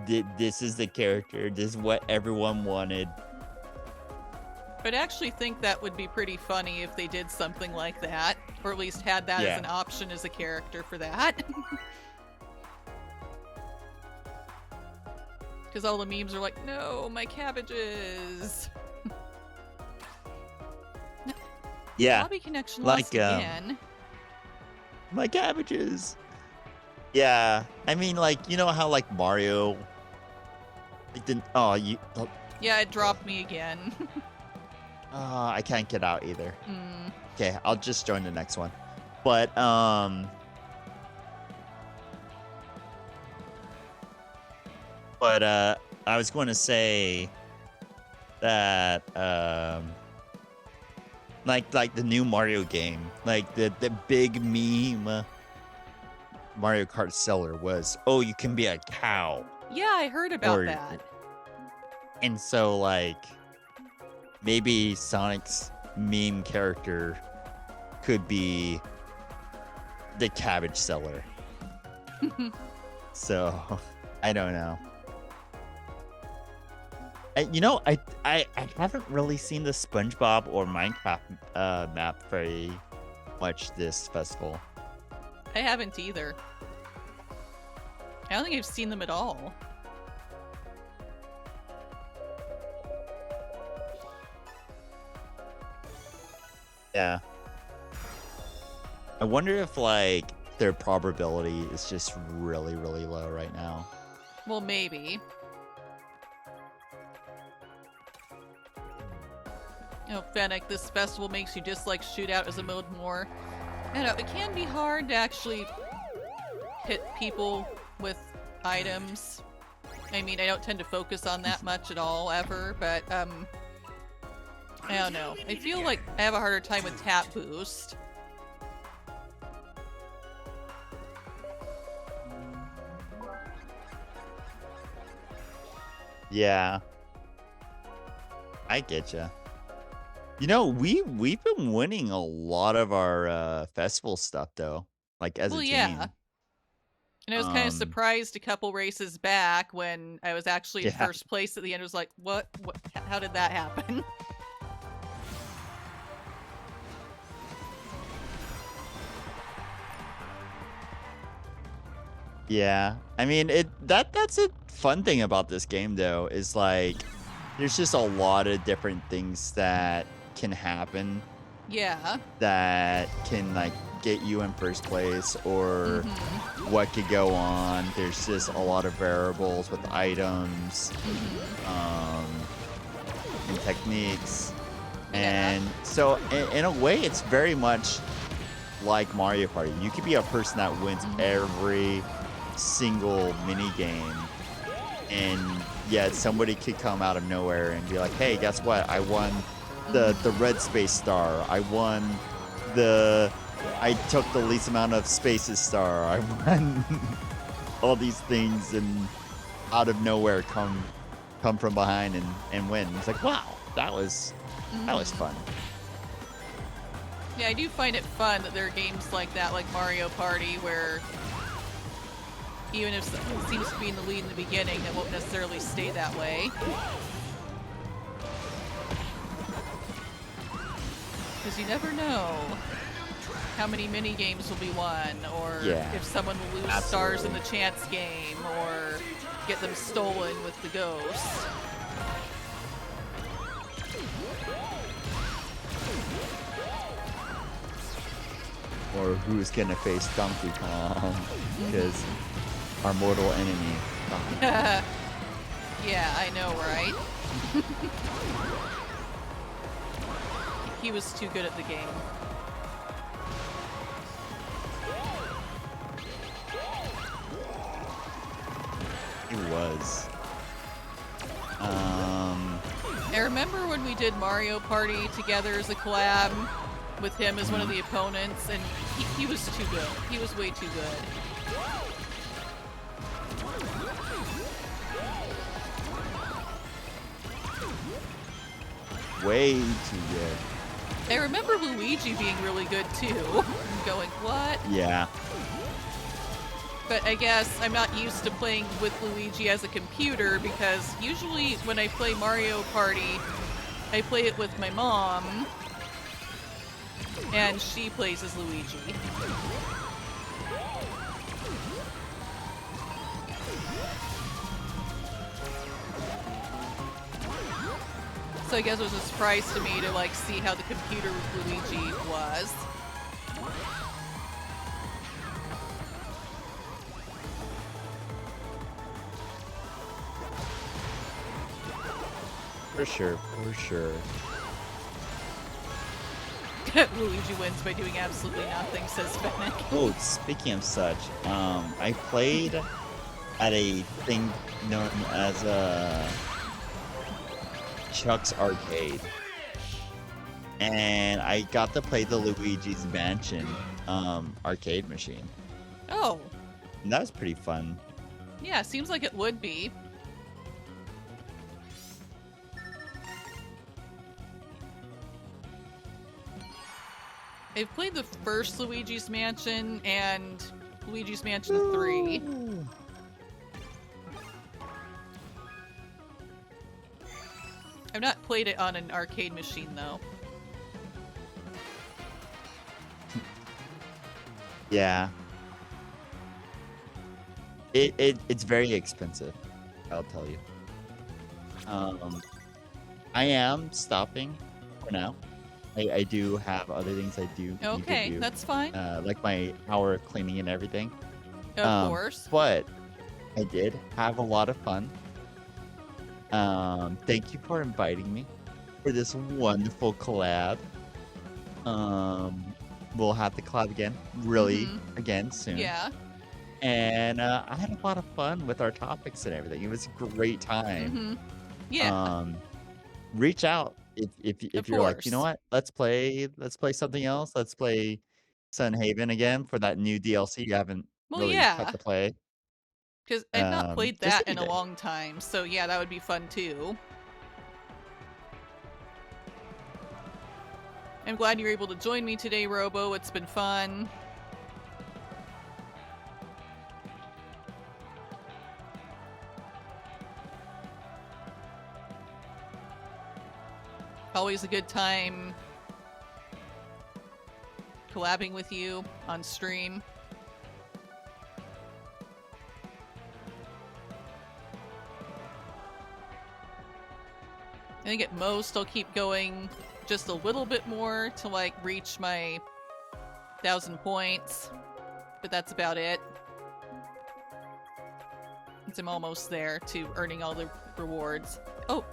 This is the character. This is what everyone wanted. I'd actually think that would be pretty funny if they did something like that, or at least had that Yeah. as an option as a character for that. Because all the memes are like, no, my cabbages. Yeah, Lobby connection like, lost again. my cabbages. Yeah, I mean, like, you know how like Mario, like, didn't. Oh, Yeah, it dropped me again. I can't get out either. Mm. Okay, I'll just join the next one. But I was going to say that like the new Mario game, like the big meme Mario Kart seller was, oh, you can be a cow. Yeah, I heard about Or- that. And so, like, maybe Sonic's meme character could be the cabbage seller. So, I don't know. I haven't really seen the SpongeBob or Minecraft map very much this festival. I haven't either. I don't think I've seen them at all. Yeah. I wonder if, like, their probability is just really, really low right now. Well, maybe. Oh, Fennec, this festival makes you dislike Shootout as a mode more. I don't know, it can be hard to actually hit people with items. I mean, I don't tend to focus on that much at all, ever, but, I don't know. I feel like I have a harder time with tap boost. Yeah. I get ya. You know, we've been winning a lot of our festival stuff though, like as a team. Yeah. And I was kind of Um, surprised a couple races back when I was actually in Yeah. first place at the end. I was like, what? How did that happen? Yeah. I mean, that's a fun thing about this game though, is like there's just a lot of different things that can happen Yeah. that can like get you in first place or Mhm. what could go on. There's just a lot of variables with items, and techniques. Yeah. And so in a way it's very much like Mario Party. You could be a person that wins every single mini game, and yet somebody could come out of nowhere and be like, hey, guess what? I won the red space star. I took the least amount of spaces star. I won all these things, and out of nowhere come from behind and win. It's like, wow, that was fun. Yeah, I do find it fun that there are games like that, like Mario Party, where even if someone seems to be in the lead in the beginning, that won't necessarily stay that way. Because you never know how many mini games will be won, or Yeah, if someone will lose stars in the chance game, or get them stolen with the ghost. Or who's gonna face Donkey Kong, because our mortal enemy. Donkey Kong. Yeah, I know, right? He was too good at the game. He was. I remember when we did Mario Party together as a collab with him as one of the opponents, and he was too good. He was way too good. Way too good. I remember Luigi being really good too. I'm going, what? Yeah. But I guess I'm not used to playing with Luigi as a computer, because usually when I play Mario Party, I play it with my mom, and she plays as Luigi. So I guess it was a surprise to me to like see how the computer Luigi was. For sure, for sure. Luigi wins by doing absolutely nothing, says Fennec. Oh, speaking of such, I played at a thing known as Chuck's Arcade, and I got to play the Luigi's Mansion arcade machine. Oh, And that was pretty fun. yeah, seems like it would be. I've played the first Luigi's Mansion and Luigi's Mansion 3. Ooh. I've not played it on an arcade machine, though. Yeah. It's very expensive, I'll tell you. I am stopping for now. I do have other things I do need Okay, to do. that's fine. Like my hour of cleaning and everything. Of course. But I did have a lot of fun. Thank you for inviting me for this wonderful collab. We'll have to collab again, really, again soon. Yeah. And I had a lot of fun with our topics and everything. It was a great time. Yeah. Reach out if you're like, you know course. what? Let's play something else. Let's play Sun Haven again for that new DLC you haven't Well, really got yeah. to play. Because I've not played Just that in a anything. long time, so yeah, that would be fun too. I'm glad you're able to join me today, Robo. It's been fun. Always a good time collabing with you on stream. I think at most I'll keep going just a little bit more to like reach my 1,000 points, but that's about it. Since I'm almost there to earning all the rewards. Oh,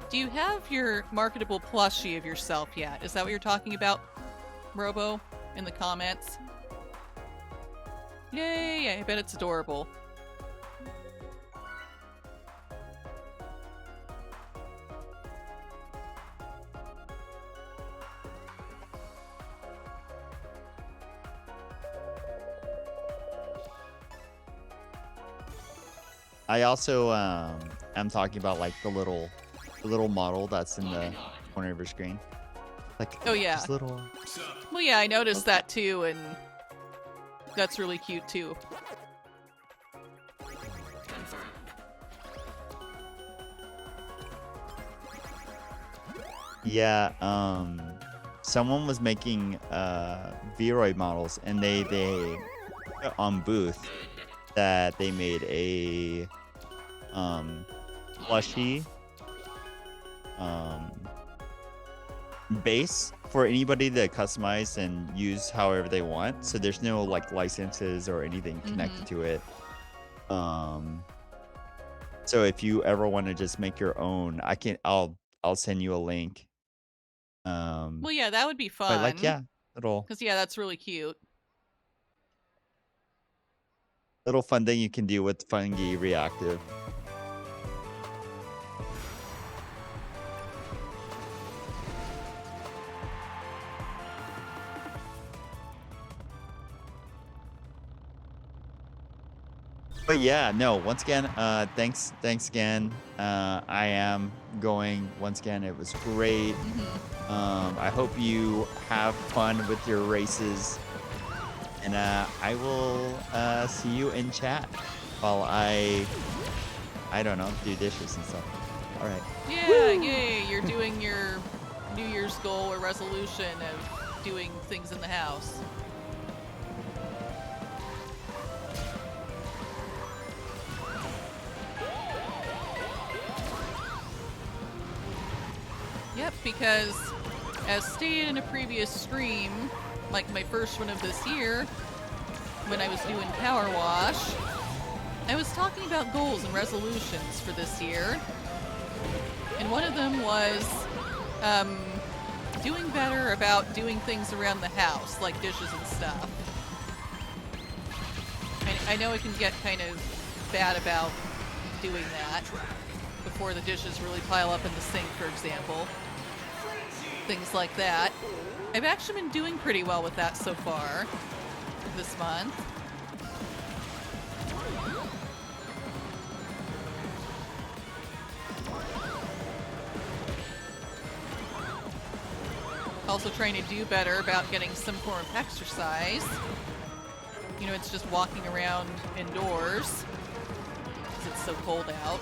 do you have your marketable plushie of yourself yet? Is that what you're talking about, Robo, in the comments? Yay, I bet it's adorable. I also am talking about like the little model that's in the corner of your screen. Like Oh yeah. this little. Well, yeah, I noticed that too, and that's really cute too. Yeah, someone was making Vroid models, and they on booth that they made a plushie base for anybody to customize and use however they want. So there's no like licenses or anything connected to it. So if you ever want to just make your own, I'll send you a link. Well, yeah, that would be fun. But like, yeah, little yeah, that's really cute. fun thing you can do with Fungi Reactive. But yeah, no, once again, thanks again. I am going once again. It was great. I hope you have fun with your races. And I will see you in chat while I don't know, do dishes and stuff. All right. Yeah, yay, you're doing your New Year's goal or resolution of doing things in the house. Yep, because as stated in a previous stream, like my first one of this year, when I was doing Power Wash, I was talking about goals and resolutions for this year. And one of them was doing better about doing things around the house, like dishes and stuff. I know it can get kind of bad about doing that before the dishes really pile up in the sink, for example. Things like that. I've actually been doing pretty well with that so far this month. Also trying to do better about getting some form of exercise. You know, it's just walking around indoors because it's so cold out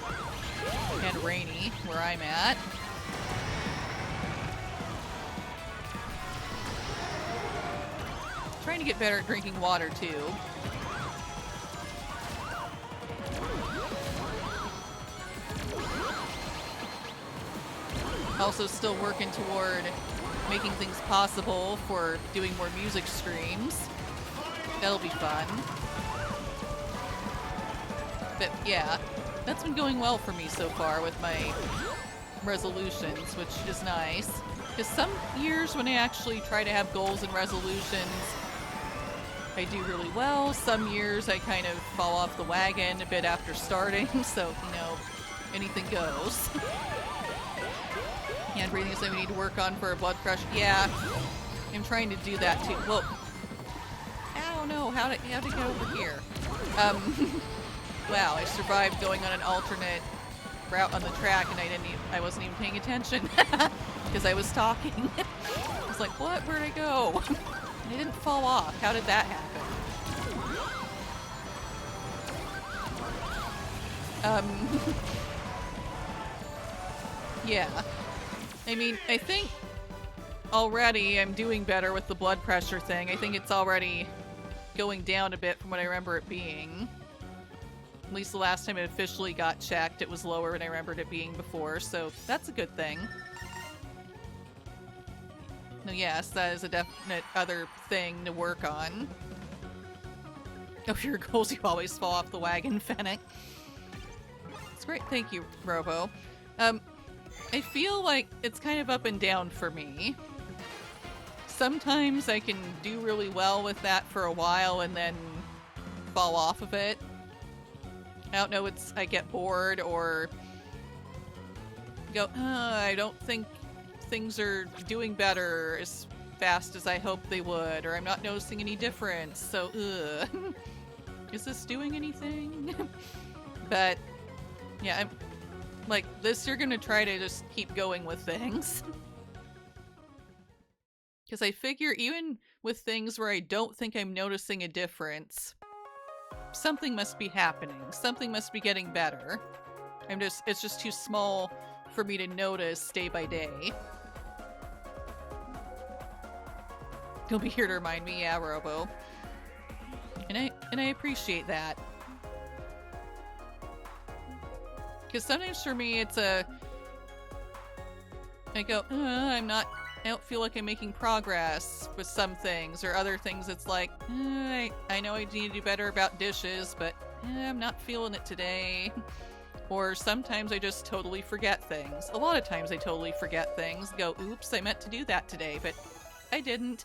and rainy where I'm at. Trying to get better at drinking water too. Also still working toward making things possible for doing more music streams. That'll be fun. But yeah, that's been going well for me so far with my resolutions, which is nice. Because some years when I actually try to have goals and resolutions, I do really well. Some years I kind of fall off the wagon a bit after starting, so, you know, anything goes. Hand breathing is something we need to work on for our blood pressure. Yeah, I'm trying to do that too. Whoa. Ow, no, how to get over here? Wow, I survived going on an alternate route on the track and I wasn't even paying attention because I was talking. I was like, what? Where'd I go? I didn't fall off. How did that happen? Yeah. I mean, I think already I'm doing better with the blood pressure thing. I think it's already going down a bit from what I remember it being. At least the last time it officially got checked, it was lower than I remembered it being before, so that's a good thing. No, yes, that is a definite other thing to work on. Oh, your goals, you always fall off the wagon, Fennec. It's great, thank you, Robo. I feel like it's kind of up and down for me. Sometimes I can do really well with that for a while and then fall off of it. I don't know, I get bored or go, I don't think things are doing better as fast as I hoped they would, or I'm not noticing any difference, so is this doing anything? But yeah, I'm like, this year gonna try to just keep going with things. Because I figure even with things where I don't think I'm noticing a difference, something must be happening. Something must be getting better. It's just too small for me to notice day by day. You'll be here to remind me, yeah, Robo. And I appreciate that. Because sometimes for me it's I go, I don't feel like I'm making progress with some things, or other things it's like, I know I need to do better about dishes, but I'm not feeling it today. Or sometimes I just totally forget things. A lot of times I totally forget things, go, oops, I meant to do that today, but I didn't.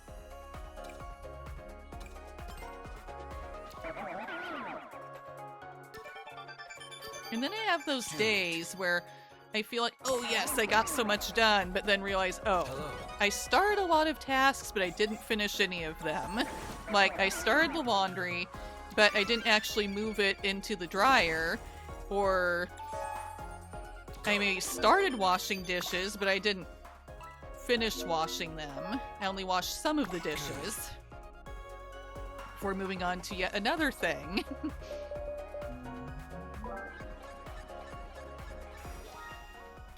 And then I have those days where I feel like, oh yes, I got so much done, but then realize, oh, I started a lot of tasks, but I didn't finish any of them. Like, I started the laundry, but I didn't actually move it into the dryer, or I maybe started washing dishes, but I didn't finish washing them. I only washed some of the dishes before moving on to yet another thing.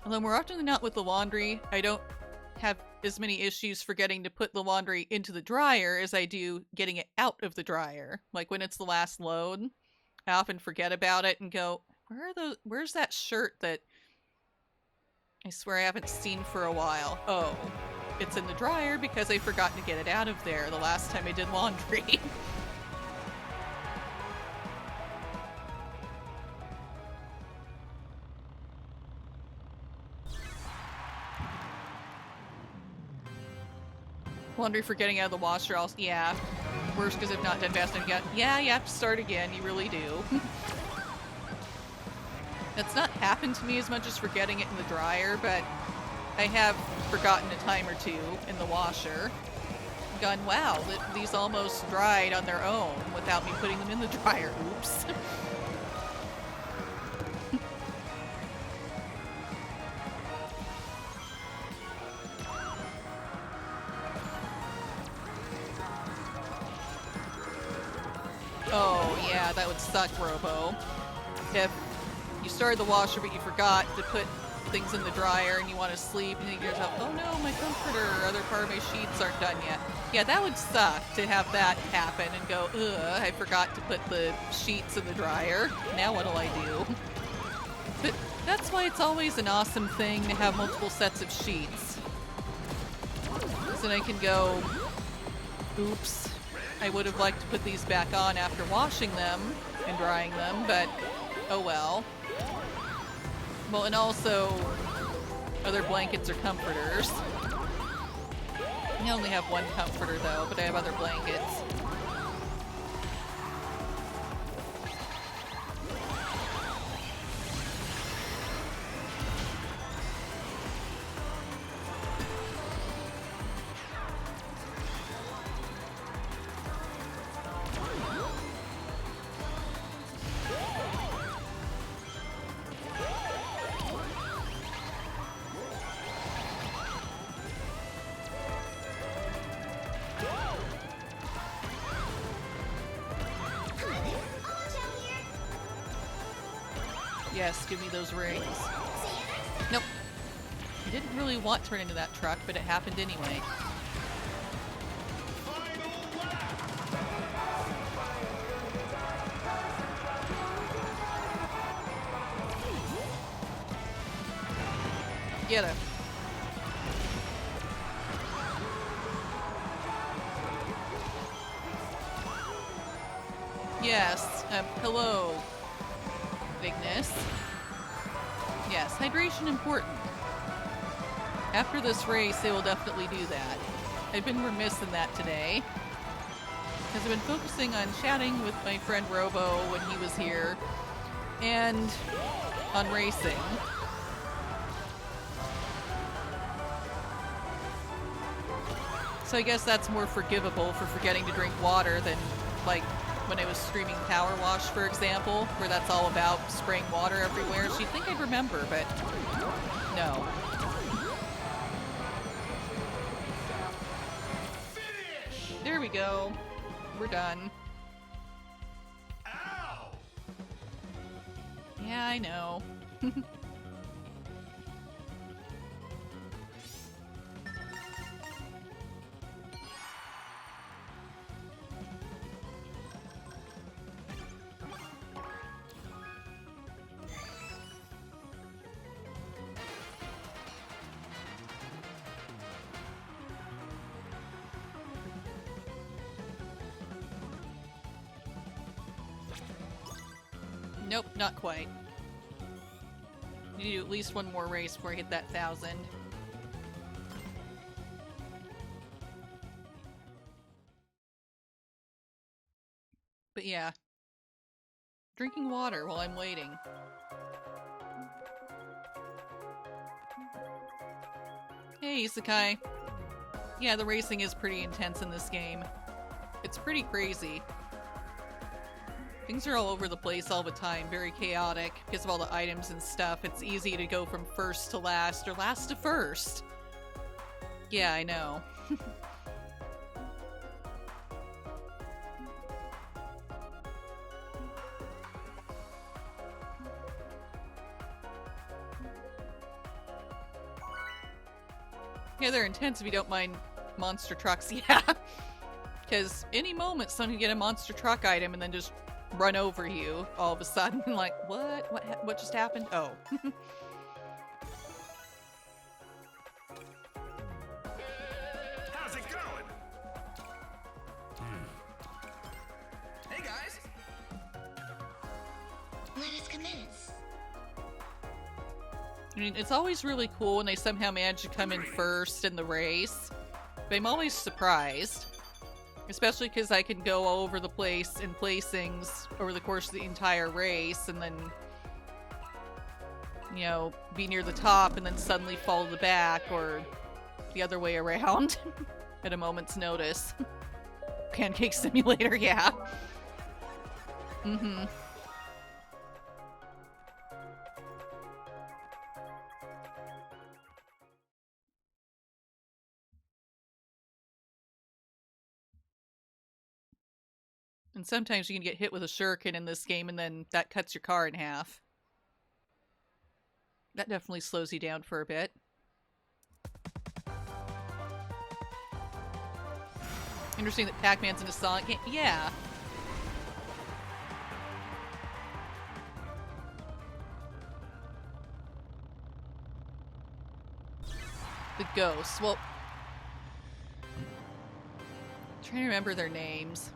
Although more often than not with the laundry, I don't have as many issues forgetting to put the laundry into the dryer as I do getting it out of the dryer. Like when it's the last load, I often forget about it and go, where's that shirt that I swear I haven't seen for a while? Oh, it's in the dryer because I forgot to get it out of there the last time I did laundry. Laundry for getting out of the washer, yeah. Worse because I've not done fast enough yet. Yeah, you have to start again, you really do. That's not happened to me as much as forgetting it in the dryer, but I have forgotten a time or two in the washer. Gone, wow, these almost dried on their own without me putting them in the dryer. Oops. that would suck, Robo. If you started the washer but you forgot to put things in the dryer and you want to sleep and you think to yourself, oh no, my comforter or other part of my sheets aren't done yet. Yeah, that would suck to have that happen and go, ugh, I forgot to put the sheets in the dryer. Now what'll I do? But that's why it's always an awesome thing to have multiple sets of sheets. Because then I can go, oops, I would have liked to put these back on after washing them and drying them, but oh well. Well, and also other blankets or comforters. I only have one comforter though, but I have other blankets. Yes, give me those rings. Nope. I didn't really want to turn into that truck, but it happened anyway. Get him. Yes, hello. Bigness. Yes, hydration important. After this race, they will definitely do that. I've been remiss in that today. Because I've been focusing on chatting with my friend Robo when he was here, and on racing. So I guess that's more forgivable for forgetting to drink water than, like, when I was streaming Power Wash, for example, where that's all about spraying water everywhere. So you'd think I'd remember, but no. There we go. We're done. Ow! Yeah, I know. Nope, not quite. Need to do at least one more race before I hit that 1,000. But yeah. Drinking water while I'm waiting. Hey, Isekai. Yeah, the racing is pretty intense in this game. It's pretty crazy. Things are all over the place all the time, very chaotic because of all the items and stuff. It's easy to go from first to last or last to first. Yeah, I know. Yeah, they're intense if you don't mind monster trucks, yeah. Because any moment someone can get a monster truck item and then just run over you all of a sudden. Like, what? What just happened? Oh. How's it going? Hey guys! Let us commence. I mean, it's always really cool when they somehow manage to come in first in the race. But I'm always surprised. Especially because I can go all over the place in placings over the course of the entire race and then, you know, be near the top and then suddenly fall to the back or the other way around at a moment's notice. Pancake Simulator, yeah. Mm-hmm. And sometimes you can get hit with a shuriken in this game and then that cuts your car in half. That definitely slows you down for a bit. Interesting that Pac-Man's in a Sonic game. Yeah. The ghosts. Well, I'm trying to remember their names.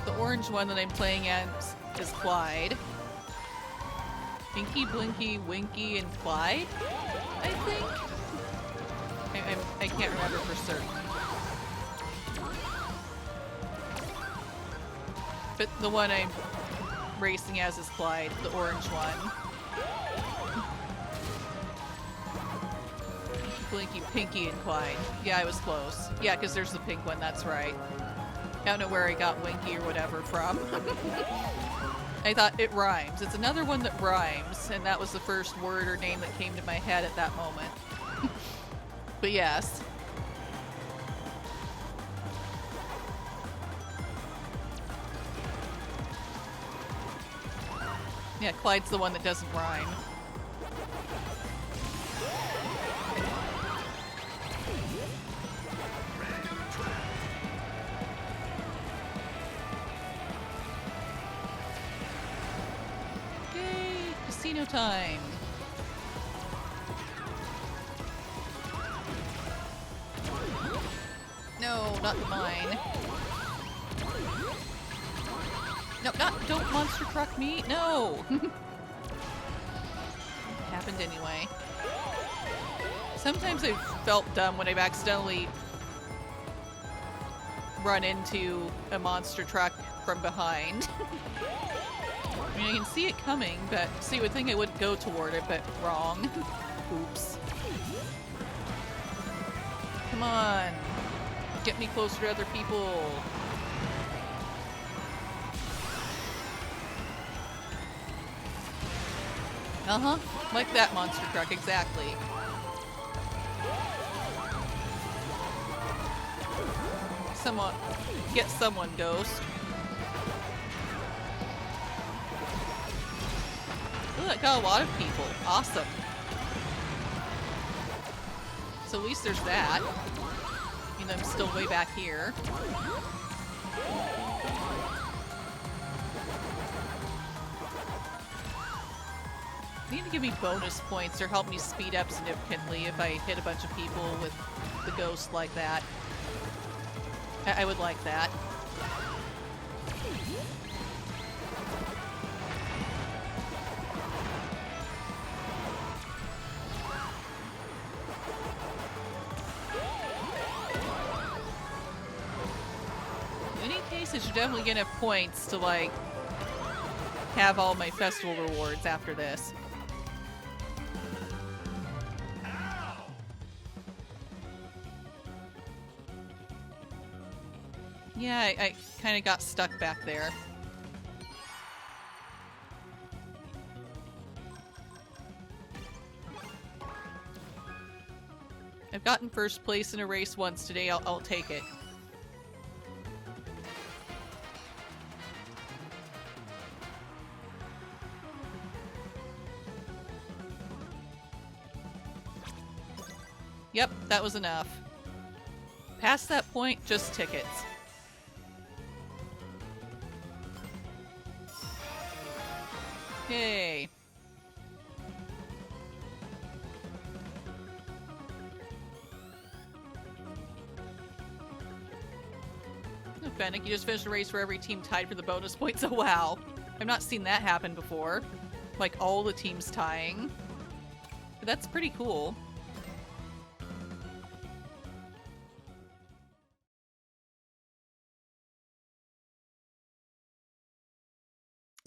The orange one that I'm playing as is Clyde. Pinky, Blinky, Winky, and Clyde, I think? I can't remember for certain. But the one I'm racing as is Clyde, the orange one. Blinky, Pinky, and Clyde. Yeah, I was close. Yeah, because there's the pink one, that's right. I don't know where I got Winky or whatever from. I thought it rhymes. It's another one that rhymes, and that was the first word or name that came to my head at that moment. But yes. Yeah, Clyde's the one that doesn't rhyme. Yay! Casino time! No, not the mine. No, don't monster truck me! No! Happened anyway. Sometimes I've felt dumb when I've accidentally run into a monster truck from behind. I mean, I can see it coming, but see, you would think I wouldn't go toward it, but wrong. Oops. Come on. Get me closer to other people. Uh-huh. Like that monster truck, exactly. Someone. Get someone, Ghost. Ooh, that got a lot of people. Awesome. So at least there's that. You know, I'm still way back here. They need to give me bonus points or help me speed up significantly if I hit a bunch of people with the ghost like that. I would like that. In any case, I should definitely get enough points to, like, have all my festival rewards after this. Yeah, I kind of got stuck back there. I've gotten first place in a race once today. I'll take it. Yep, that was enough. Past that point, just tickets. Yay. No, Fennec, you just finished a race where every team tied for the bonus points. Oh, wow. I've not seen that happen before. Like, all the teams tying. But that's pretty cool.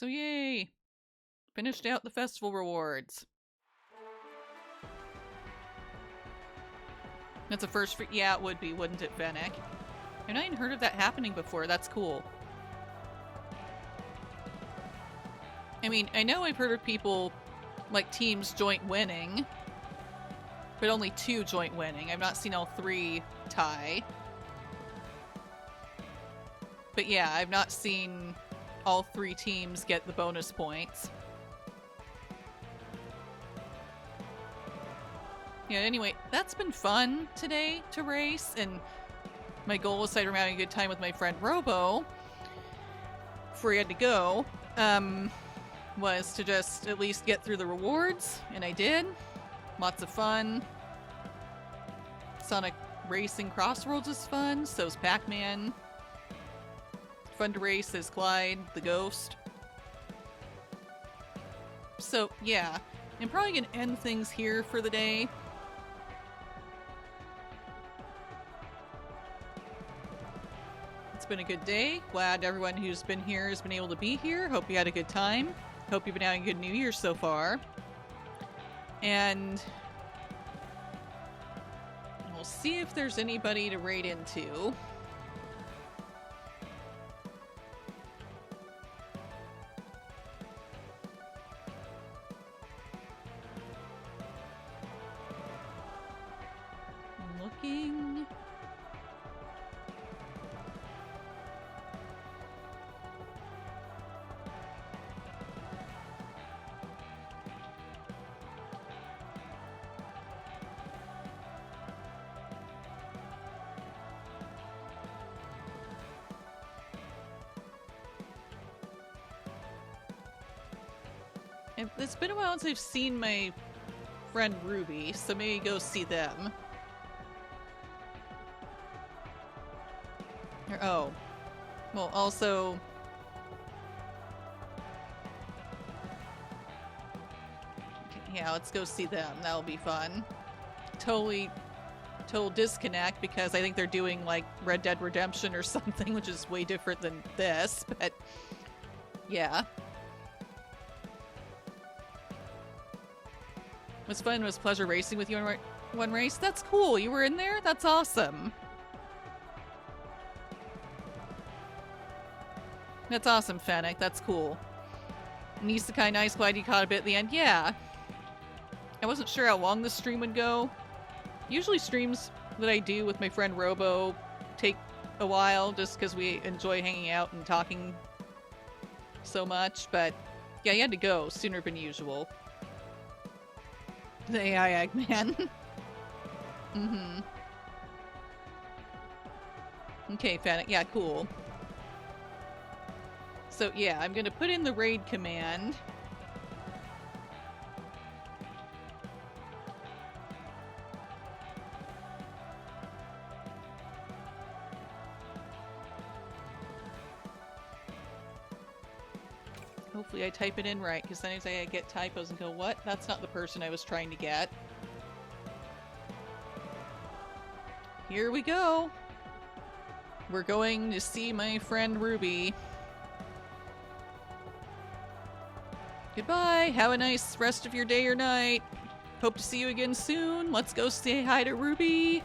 So, yay! Finished out the festival rewards. That's a first for— yeah, it would be, wouldn't it, Fennec? I've not even heard of that happening before. That's cool. I mean, I know I've heard of people, like, teams joint winning, but only 2 joint winning. I've not seen all 3 tie. But yeah, I've not seen all 3 teams get the bonus points. Yeah, anyway, that's been fun today to race, and my goal, aside from having a good time with my friend Robo, before he had to go, was to just at least get through the rewards, and I did. Lots of fun. Sonic Racing CrossWorlds is fun, so's Pac-Man. Fun to race as Clyde, the ghost. So, yeah, I'm probably gonna end things here for the day. It's been a good day. Glad everyone who's been here has been able to be here. Hope you had a good time. Hope you've been having a good New Year so far. And we'll see if there's anybody to raid into. I'm looking. It's been a while since I've seen my friend Ruby, so maybe go see them. Oh. Well, also... yeah, let's go see them. That'll be fun. Total disconnect, because I think they're doing, like, Red Dead Redemption or something, which is way different than this, but... yeah. Was fun, was pleasure racing with you in one race. That's cool. You were in there? That's awesome. That's awesome, Fennec. That's cool. Nisakai, nice. Glad you caught a bit at the end. Yeah. I wasn't sure how long the stream would go. Usually streams that I do with my friend Robo take a while just because we enjoy hanging out and talking so much. But yeah, you had to go sooner than usual. The AI Eggman. Mm-hmm. Okay, Fennec. Yeah, cool. So, yeah, I'm gonna put in the raid command. Hopefully I type it in right, because sometimes I get typos and go, what? That's not the person I was trying to get. Here we go. We're going to see my friend Ruby. Goodbye. Have a nice rest of your day or night. Hope to see you again soon. Let's go say hi to Ruby.